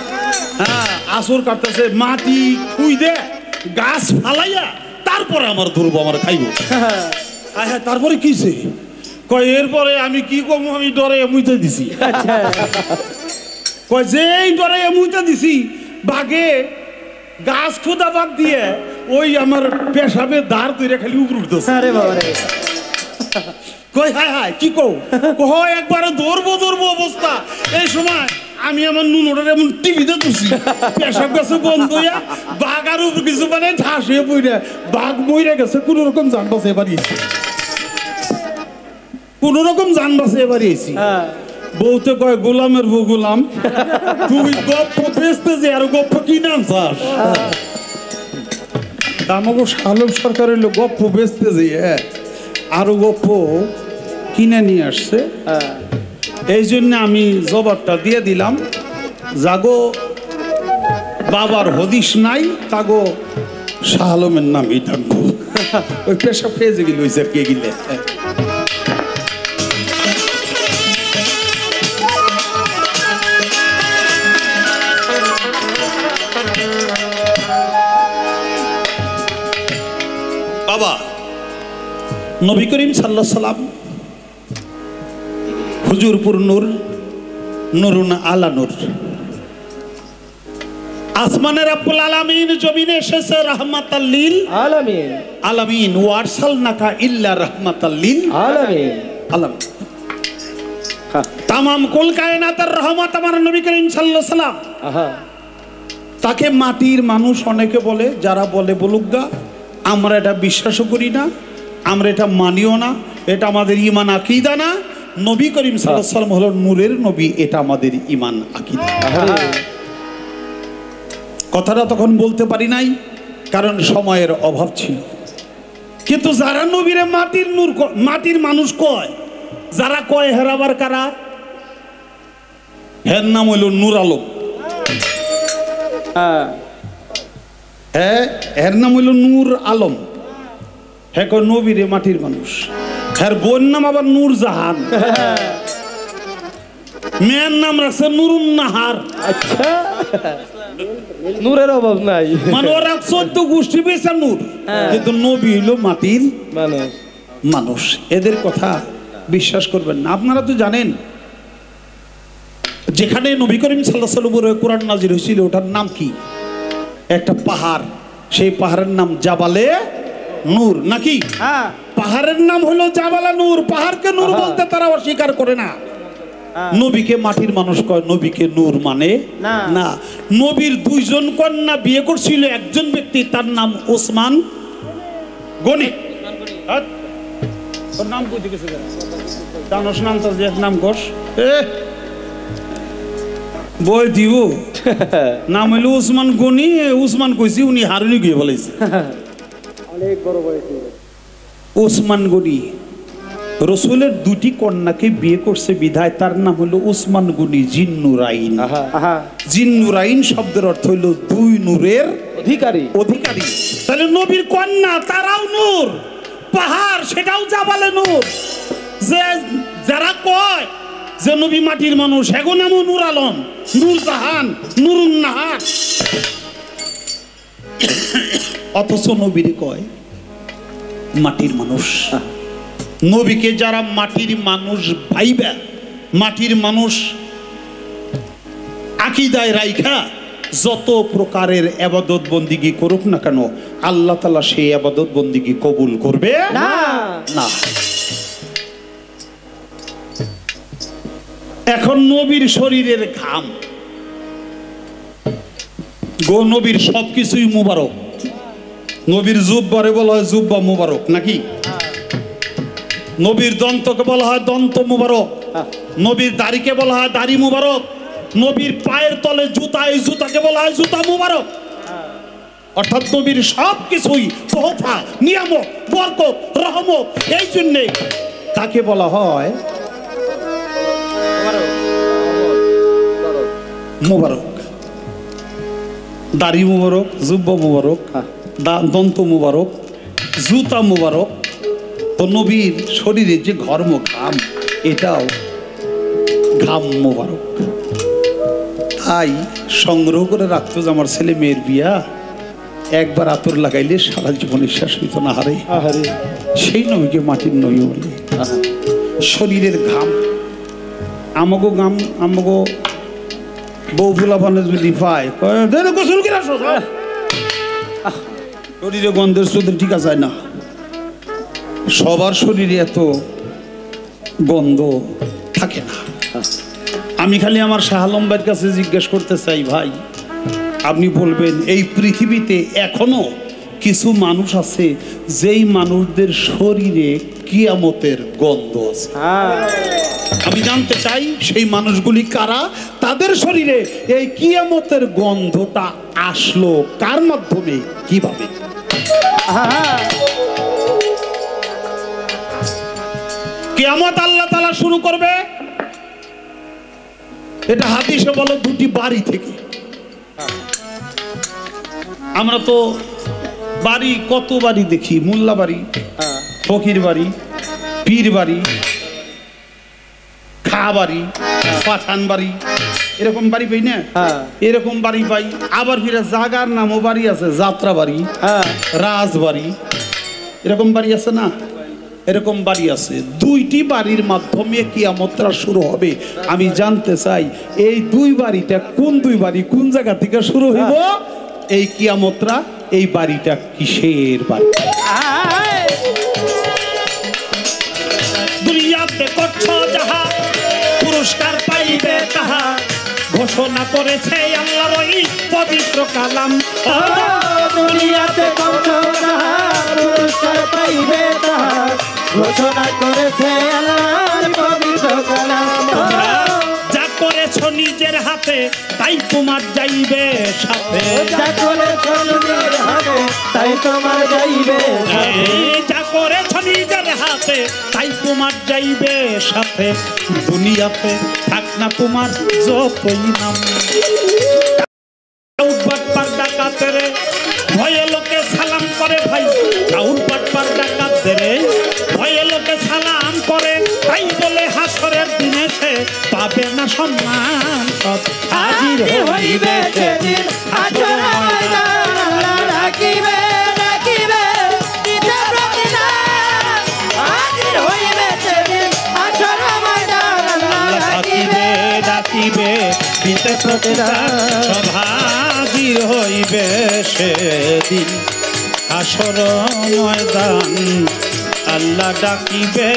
হ্যাঁ আসর কাটতেছে, মাটি খুই দে গাছ ফালাইয়া তারপরে আমার ধরবো, আমার খাইব। হ্যাঁ তারপরে কিছে কয়, এরপরে আমি কি করবো? আমি ডরে মুইতে দিছি। কয় যেই ডরে মুইতে দিছি, বাঘে গাছ খোদা বাদ দিয়ে ওই আমার পেশাবে দাঁড় তৈরি খালি উপর উঠতেছে। আরে বাবা রে, কই হায় হায় কি কও? কয় একবারে ধরবো অবস্থা। এই সময় আমি আমার নুনোটার এমন টিভিতে তুলছি, পেশাব গেছে বন্ধ হইয়া, বাঘ আর উপর কিছু মানে ঠাস হয়ে পড়ে বাঘ মইরা গেছে। কোন রকম যান বাসে এবারিয়েছি, কোন রকম যান বাসে এবারিয়েছি। বউতে কয় গোলামের বউ গোলাম, তুই গপ্প বেচতে যে আর গপ্প কি নাম চাস? আমাকে শাহ আলম সরকারের লোক গপ্প বেচতে যে আরো গপ্প কিনে নিয়ে আসছে। এই জন্য আমি জবাবটা দিয়ে দিলাম, জাগো বাবার হদিস নাই, তাগো শাহ আলমের নামই থাকবো। ওই পেশা পেয়ে গেল ওই স্যার কে গেলে। বাবা নবী করিম সাল্লাল্লাহু আলাইহি সাল্লাম হুজুরপুর নূর, নুরুন আলা নূর। আসমানের রব্বুল আলামিন জমিনে এসেছে রাহমাতাল লিল আলামিন আলামিন, ওয়ারসালনাকা ইল্লা রাহমাতাল লিল আলামিন আলামিন। তামাম কুল কায়নাতের রহমত আমার নবী করিম সাল্লাল্লাহু আলাইহি সাল্লাম। তাকে মাটির মানুষ অনেকে বলে, যারা বলে বলুক গা, আমরা এটা বিশ্বাসও করি না, আমরা এটা মানিও না, এটা আমাদের ঈমান আকীদা না। নবী করিম সাল্লাল্লাহু আলাইহি সাল্লাম হলো নূরের নবী, এটা আমাদের ঈমান আকীদা। কথাটা তখন বলতে পারি নাই, কারণ সময়ের অভাব ছিল। কিন্তু যারা নবীরে মাটির নূর, মাটির মানুষ কয়, যারা কয় হেরাবার কারা, হের নাম হইল নূর আলম। হ্যাঁ, এর নাম হইল নূর আলম। হ্যাঁ, কয় নবীরে মাটির মানুষ। হ্যাঁ, বোন নাম আবার নূর জাহান। মেয়ের নাম রাখছে নুরুন নাহার। আচ্ছা, নূরের অভাব নাই, মানে ওরা 14 গোষ্ঠী বেচা নূর, কিন্তু নবী হইল মাটির মানুষ। মানুষ। এদের কথা বিশ্বাস করবেন না। আপনারা তো জানেন যেখানে নবী করিম সাল্লাল্লাহু আলাইহি ওয়াসাল্লাম কোরআন নাজিল হয়েছিল, ওটার নাম কি? একটা পাহাড়, সেই পাহাড়ের নাম জাবালে নূর নাকি? পাহাড়ের নাম হলো জাবালে নূর। পাহাড়কে নূর বলতে তারা অস্বীকার করে না। নবীকে মাটির মানুষ কয়, নবীকে নূর মানে না। নবীর 2 জন কন্যা বিয়ে করছিল একজন ব্যক্তি, তার নাম ওসমান গনি। তোর নাম কইতে গেছে জানোস নাম? তো এক নাম কোষ বই দিব নাম হইল ওসমান গনি। ওসমান কইছি, উনি হারুনি গিয়ে বলেছে অনেক বড় বয়স। ওসমান গনি রসুলের 2টি কন্যাকে বিয়ে করছে বিধায় তার নাম হলো ওসমান গনি জিন্নুরাইন। জিন্নুরাইন শব্দের অর্থ হইল 2 নূরের অধিকারী। অধিকারী। তাহলে নবীর কন্যা তারাও নূর, পাহাড় সেটাও জাবালে নূর। যে যারা কয় যে নবী মাটির মানুষ, এগো নামও নূর আলম, নূর জাহান, নুরুন নাহার, অথচ নবীর কয় মাটির মানুষ। নবীকে যারা মাটির মানুষ ভাইবা, মাটির মানুষ আকীদায় রাইখা যত প্রকারের ইবাদত বন্দিগি করুক না কেন, আল্লাহ তাআলা সেই ইবাদত বন্দিগি কবুল করবে না। এখন নবীর শরীরের ঘাম, গো নবীর সবকিছুই মুবারক। নবীর জুব্বারে বলা হয় জুব্বা মুবারক নাকি? নবীর দন্তকে বলা হয় দন্ত মুবারক, নবীর দাড়িকে বলা হয় দাড়ি মুবারক, নবীর পায়ের তলে জুতা, এই জুতাকে বলা হয় জুতা মুবারক। অর্থাৎ নবীর সব কিছুই তোহফা, নিয়ামত, বরকত, রহমত। এই জন্যে তাকে বলা হয় মুবারক। দাড়ি মুবারক, জুব্বা মুবারক, দন্ত মুবারক, জুতা মুবারক। তো নবীর শরীরে যে ঘর্ম ঘাম, এটাও ঘাম মুবারক। তাই সংগ্রহ করে রাখতো যে আমার ছেলে মেয়ের বিয়া, একবার আতর লাগাইলে সারা জীবনের শেষ হইত না। হারে সেই নবীকে মাটির নবী বলে। শরীরের ঘাম, আমাগো ঘাম, আমাগো বউ ফুলাফানে যদি পায় গোসল করে আসো, শরীরে গন্ধের সুদে ঠিক আছে না। সবার শরীরে এত গন্ধ থাকে না। আমি খালি আমার শাহ আলম ভাইয়ের কাছে জিজ্ঞেস করতে চাই, ভাই আপনি বলবেন এই পৃথিবীতে এখনো কিছু মানুষ আছে যেই মানুষদের শরীরে কিয়ামতের গন্ধ আছে? আমি জানতে চাই সেই মানুষগুলি কারা, তাদের শরীরে এই কিয়ামতের গন্ধটা আসলো কার মাধ্যমে, কিভাবে? কিয়ামত আল্লাহ তাআলা শুরু করবে, এটা হাদিসে বলো 2টি বাড়ি থেকে। আমরা তো বাড়ি কত বাড়ি দেখি, মোল্লা বাড়ি, ফকির বাড়ি, পীর বাড়ি, খা বাড়ি, পাঠান বাড়ি, এরকম বাড়ি পাই না? এরকম বাড়ি পাই। আবার ফিরে জাগার নামও বাড়ি আছে, যাত্রা বাড়ি, রাজবাড়ি, এরকম বাড়ি আছে না? এরকম বাড়ি আছে। দুইটি বাড়ির মাধ্যমে কিয়ামতটা শুরু হবে। আমি জানতে চাই এই দুই বাড়িটা কোন দুই বাড়ি, কোন জায়গা থেকে শুরু হইব? এই কিয়ামতটা, এই বাড়িটা কিসের বাড়ি? দুনিয়াতে করছো যাহা, পুরস্কার পাইবে তাহা, ঘোষণা করেছে আল্লাহর ওই পবিত্র কালাম। দুনিয়াতে করছো যাহা, পুরস্কার পাইবে তাহা, ঘোষণা করেছে আল্লাহর পবিত্র কালাম। যা করেছো নিজের হাতে তাই তোমার যাইবে সাথে, যা করেছো নিজের হাতে তাই তোমার যাইবে সাথে, যা করেছো নিজের হাতে তাই তোমার যাইবে সাথে। দুনিয়াতে থাক না তোমার যতই নাম, ডাকাতের ভয়ে লোকে সালাম করে ভাই, কাউর পাটপার ডাকাতের ভয়ে লোকে সালাম করে, তাই বলে হাসরের দিনে সে পাবে না সম্মান। সব হাজির হইবে সেদিন হাসরের ময়দান, আল্লাহ ডাকিবে ডাকিবে দিতে প্রতিদান, হাজির হইবে সেদিন হাসরের ময়দান, আল্লাহ ডাকিবে ডাকিবে দিতে প্রতিদান। সব হাজির হইবে সেদিন হাসর ময়দান, আল্লাহ ডাকিবে।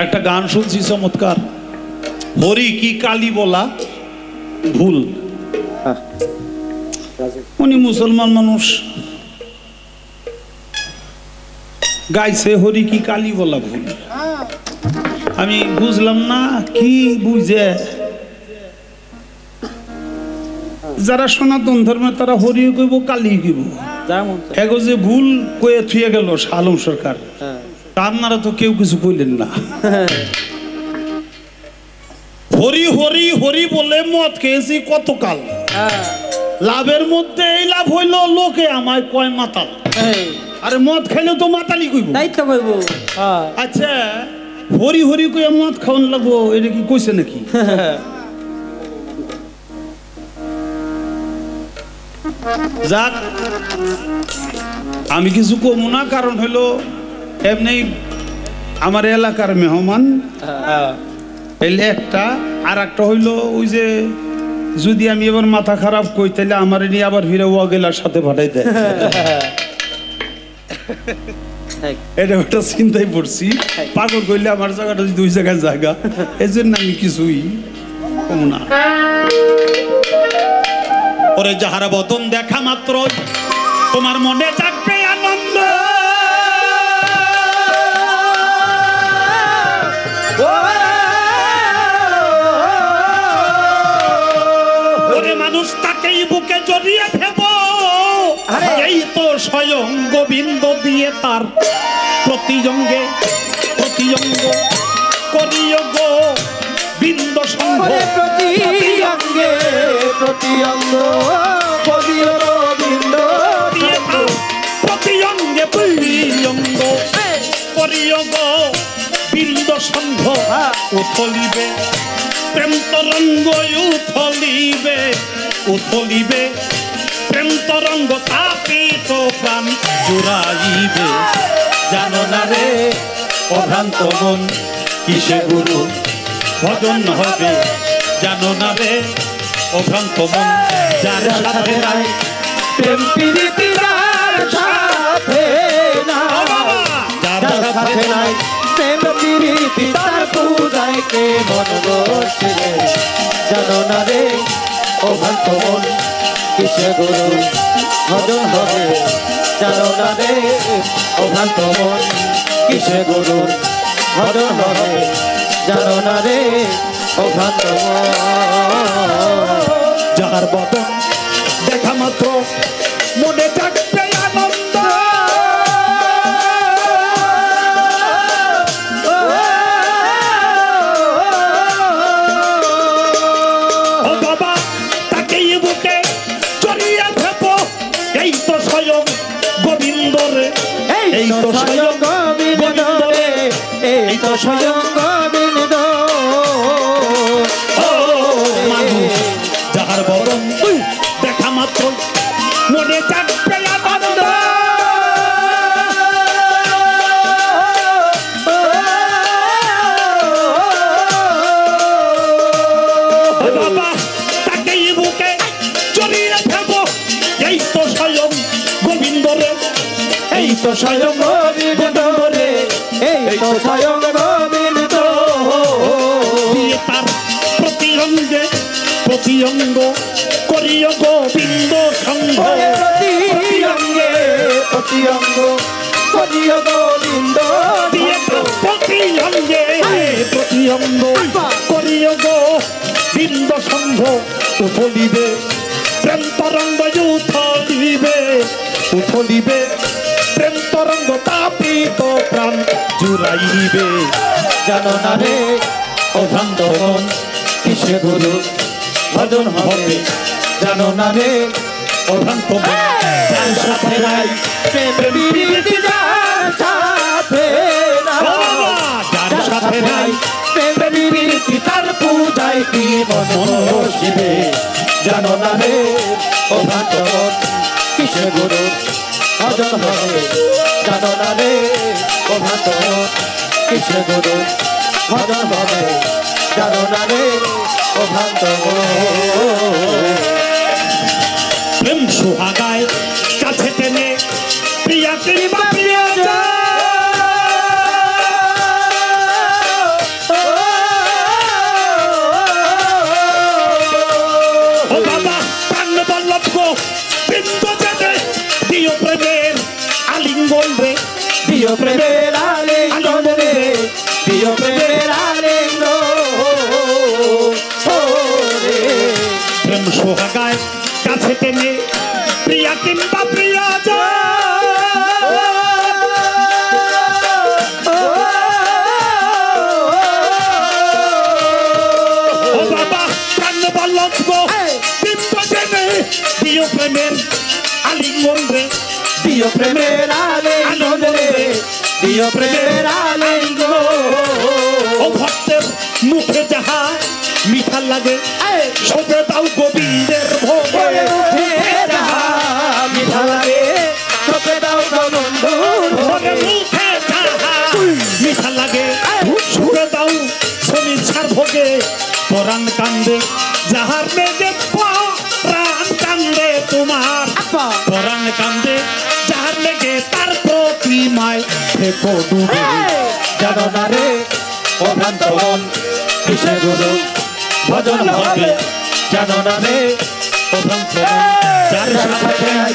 একটা গান শুনছি চমৎকার, হরি কি কালী বলা ভুল। উনি মুসলমান মানুষ গাইছে হরি কি কালী বলা ভুল। আমি বুঝলাম না কি বুঝে। যারা সনাতন ধর্মে তারা হরি কইব কালী কইব, এগো যে ভুল কয়ে থুয়ে গেল আলম সরকার, আপনারা তো কেউ কিছু কইলেন না। হরি হরি হরি বলে মদ খেয়েছি কতকাল, লাভের মধ্যে এই লাভ হইল লোকে আমায় কয় মাতাল। আরে মদ খাইলে তো মাতালি কইব, তাই তো কইব। আচ্ছা হরি হরি কইয়া মদ খাওয়ান লাগবো, এটা কি কইছে নাকি? যাক আমি কিছু কমু না, কারণ হইলো এমনি আমার এলাকার মেহমান এলে একটা, আর একটা হইলো ওই যে যদি আমি এবার মাথা খারাপ কই তাহলে আমার নিয়ে আবার ফিরে ওয়াগেলার সাথে পাঠাই দেয়। এটা একটা চিন্তায় পড়ছি, পাগল করলে আমার জায়গাটা দুই জায়গায় জায়গা, এই জন্য আমি কিছুই কম না। ওরে যাহারা বদন দেখা মাত্র তোমার মনে জাগবে আনন্দ, ওরে মানুষ তাকেই বুকে জড়িয়ে ফেব, এই তো স্বয়ং গোবিন্দ দিয়ে তার প্রতিজঙ্গে প্রতিজঙ্গ করিও গো বিন্দ সঙ্গ, প্রতি অঙ্গে প্রতি অঙ্গ করিও বিন্দ দিয়ে তার প্রতিজঙ্গে বিলিয়ঙ্গ করিও গো বিন্দ সঙ্গ। উথলিবে প্রেম তরঙ্গ, উথলিবে উথলিবে প্রেম তরঙ্গ, তাপিত প্রাণ জুড়াইবে। জানো না রে অভ্রান্ত মন কিসে গুরু ভজন হবে, জানো না রে অভ্রান্ত মন যার সাথে নাই প্রেম প্রীতি যার সাথে নাই, যার সাথে নাই প্রেম প্রীতি তার পূজায় কে মন বসে। জানো না রে অভ্রান্ত মন কিসে গুরু ভজন হবে, জানো না রে অভ্রান্ত মন কিসে গুরু ভজন হবে, জানো না রে অভ্রান্ত মন। যার বদন দেখা মাত্র মনে থাকবে আনন্দ। ও বাবা তাকেই বুকে জড়িয়ে থাকো, এই তো স্বয়ং গোবিন্দ রে, এই তো স্বয়ং গোবিন্দ রে, এই তো স্বয়ং গোবিন্দ। ও মানুষ যাহার বরণ দেখা মাত্র মনে থাকবে আনন্দ। ও বাবা তাকেই বুকে জড়িয়ে থাকো, এই তো স্বয়ং গোবিন্দ রে, এই তো স্বয়ং গোবিন্দ রে, এই তো স্বয়ং গোবিন্দ। দিয়ে তার প্রতি অঙ্গে প্রতি অঙ্গ করিও গোবিন্দ সঙ্গ। প্রতি অঙ্গে প্রতি অঙ্গ করিও গোবিন্দ দিয়ে তার প্রতি অঙ্গে প্রতি অঙ্গ করিও গোবিন্দ সঙ্গ। উথলিবে প্রেম তরঙ্গ উথলিবে, উথলিবে প্রেম তরঙ্গ তাপিত প্রাণ জুড়াইবে। জানো না রে অভ্রান্ত মন কিসে গুরু ভজন হবে, জানো না রে অভ্রান্ত মন যার সাথে নাই প্রেম প্রীতি যার সাথে নাই, যার সাথে নাই প্রেম প্রীতি তার পূজায় কি মন বসিবে। জানো না রে অভ্রান্ত মন কিসে গুরু ভজন হবে, জানো না রে অভ্রান্ত মন কিসে গুরু ভজন হবে, জানো না রে অভ্রান্ত মন। প্রেম সুহাগায় কাছে টেনে প্রিয়া কিংবা প্রিয়া ও বাবা প্রাণ বল্লভ গো বৃন্দ জেনে দিও প্রেমের আলিঙ্গন রে, দিও প্রেমের আলিঙ্গন রে, দিও প্রেমের আলিঙ্গন। প্রেম সুহাগায় কাছে টেনে প্রিয়া কিংবা প্রিয়া ও বাবা প্রাণ বল্লভ গো বৃন্দ জেনে দিও প্রেমের আলিঙ্গন রে, দিও প্রেমের আলিঙ্গন রে, দিও প্রেমের আলিঙ্গন। ও ভক্তের মুখে যাহা মিঠা লাগে সবে দাও গোবিন্দের ভোগে। মিঠা লাগে সবে দাও গোবিন্দ ওরে মুখে যাহা মিঠা লাগে সবে দাও শনির ভোগে। পরাণ কান্দে যাহার মেঘে পরাণ কান্দে তোমার, পরাণ কান্দে যাহার মেঘে তার প্রতিমায় থেকো ডুবে। জানো না রে অভ্রান্ত মন কিসে গুরু ভজন হবে, জানো না রে অভ্রান্ত মন যার সাথে নাই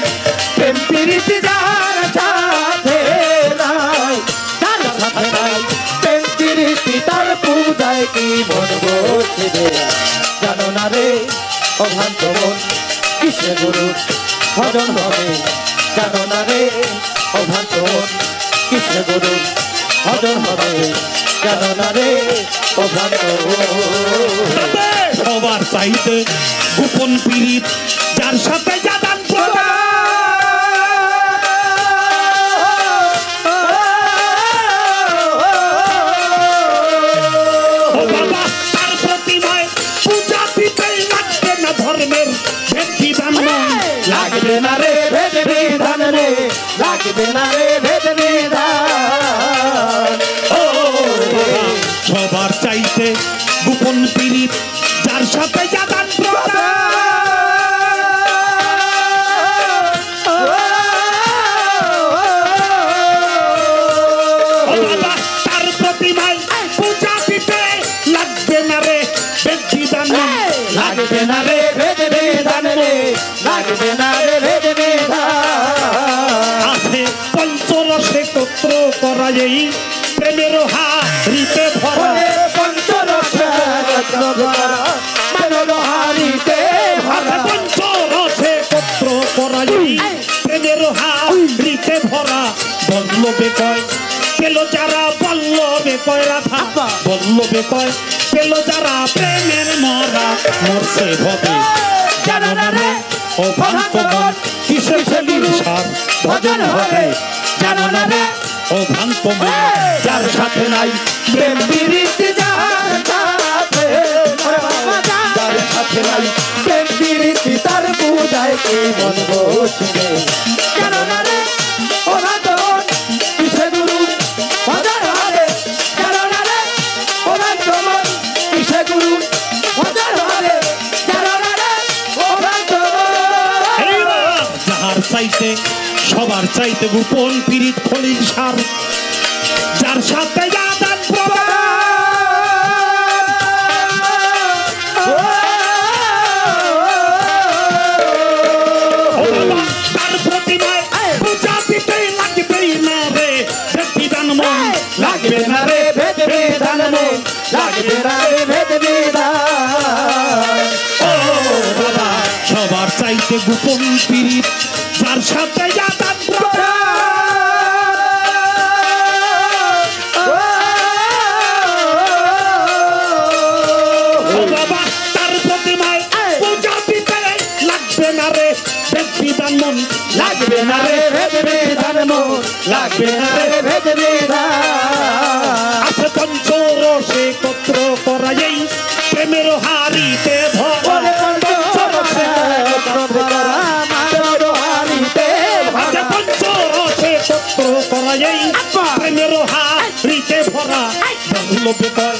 প্রেম প্রীতি যার সাথে নাই, যার সাথে নাই প্রেম প্রীতি তার পূজায় কি মন বসিবে। জানো না রে অভ্রান্ত মন কিসে গুরু ভজন হবে, জানো না রে অভ্রান্ত মন কিসে গুরু ভজন হবে, জানো না রে অভ্রান্ত মন। সবার চাইতে গোপন পীড়িত যার সাথে জাদান প্রদান। ও বাবা তার প্রতিমায় পূজা দিতেই লাগবে না ধর্মের ভেদ বিধান নয়। লাগবে না রে ভেদ বিধান রে, লাগবে না রে ভেদ বিধান। ও বাবা সবার চাইতে গোপন পীড়িত যার সাথে জাদান প্রদান। ও বাবা তার প্রতিমায় পূজা দিতে লাগবে না রে ভেদ বিধান নয়। লাগবে না রে ভেদ বিধান রে, লাগবে না রে ভেদ বিধান। আছে পঞ্চরসে কত্র করা এই প্রেমের হারিতে ভরা। পঞ্চরসে পঞ্চরসে কত্র করা এই বল্লবে কয় পেল যারা বল্লবে কয় রাধা বল্লবে কয় পেল যারা প্রেমের মরা মরছে হবে জানো না রে ও ভ্রান্ত মন কিসের খেলির সার ভজন হবে জানো না রে ও ভ্রান্ত মন যার সাথে নাই প্রেম প্রীতি যার সাথে যার সাথে নাই প্রেম প্রীতি তার বুঝায় কি মন বসবে জানো না রে ওরা তো কিসে গুরু ভজন হবে জানো না রে ওরা তো কিসে গুরু ভজন হবে জানো না রে ওরা তো যাহার চাইতে সবার চাইতে গোপন পীড়িত খলিল সার যার সাথে আদান প্রদান তার প্রতিমায় পূজা দিতে লাগবেই না রে ভেদ বিধান মন লাগবে না রে ভেদ বিধান মন লাগবে না রে ভেদ বিধান ও বাবা সবার চাইতে গোপন পীড়িত যার সাথে আদান প্রদান মন লাগবে না রে ভেদ বিধান মন লাগবে না রে ভেদ বিধান আছে পঞ্চরসে কত্র করাই প্রেমের হারিতে ধরা পঞ্চরসে আছে পঞ্চরসে কত্র করাই প্রেমের হারিতে ভরা বল্লবে কয়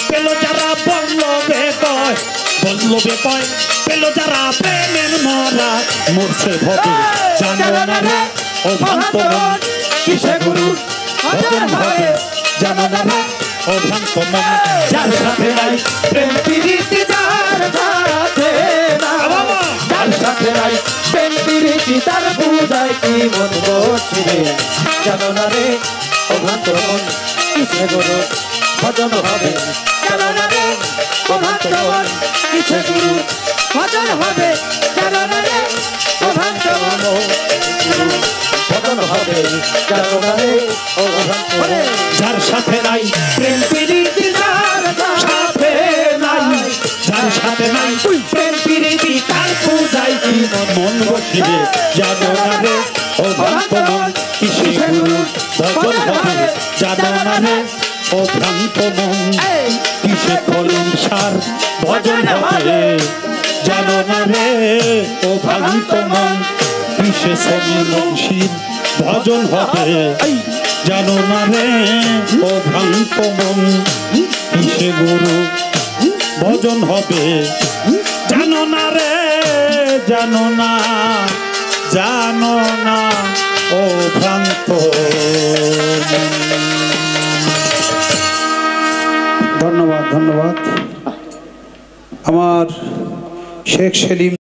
পেল যারা বল্লবে কয় বল্লবে কয় পেল যারা প্রেমের মরা মরছে ভবে জানো না রে ও ভ্রান্ত মন কিসে গুরু ভজন হবে জানো না রে ও ভ্রান্ত মন যার সাথে নাই প্রেম প্রীতি যার সাথে যার সাথে নাই প্রেম প্রীতি তার বুঝায় কি মন বসবে জানো না রে ও ভ্রান্ত মন কিসে গুরু ভজন হবে জানো না রে ও ভ্রান্ত মন কিসে গুরু ভজন হবে জানো না রে ও ভ্রান্ত মন ভজন হবে জানো না রে ও ভ্রান্ত মন যার সাথে নাই প্রেম প্রীতি যার সাথে নাই যার সাথে নাই প্রেম প্রীতি তার পূজায় কি মন বসিবে জানো না রে ও ভ্রান্ত মন কিসে গুরু ভজন হবে জানো না রে ও ভ্রান্ত মন কিসে কলম সার ভজন হবে জানো না রে ও ভ্রান্ত মন কিসে সমীর ভজন হবে জানো না রে ও ভ্রান্ত মন কিসে গুরু ভজন হবে জানো না রে জানো না জানো না ও ভ্রান্ত ধন্যবাদ ধন্যবাদ আমার শেখ সেলিম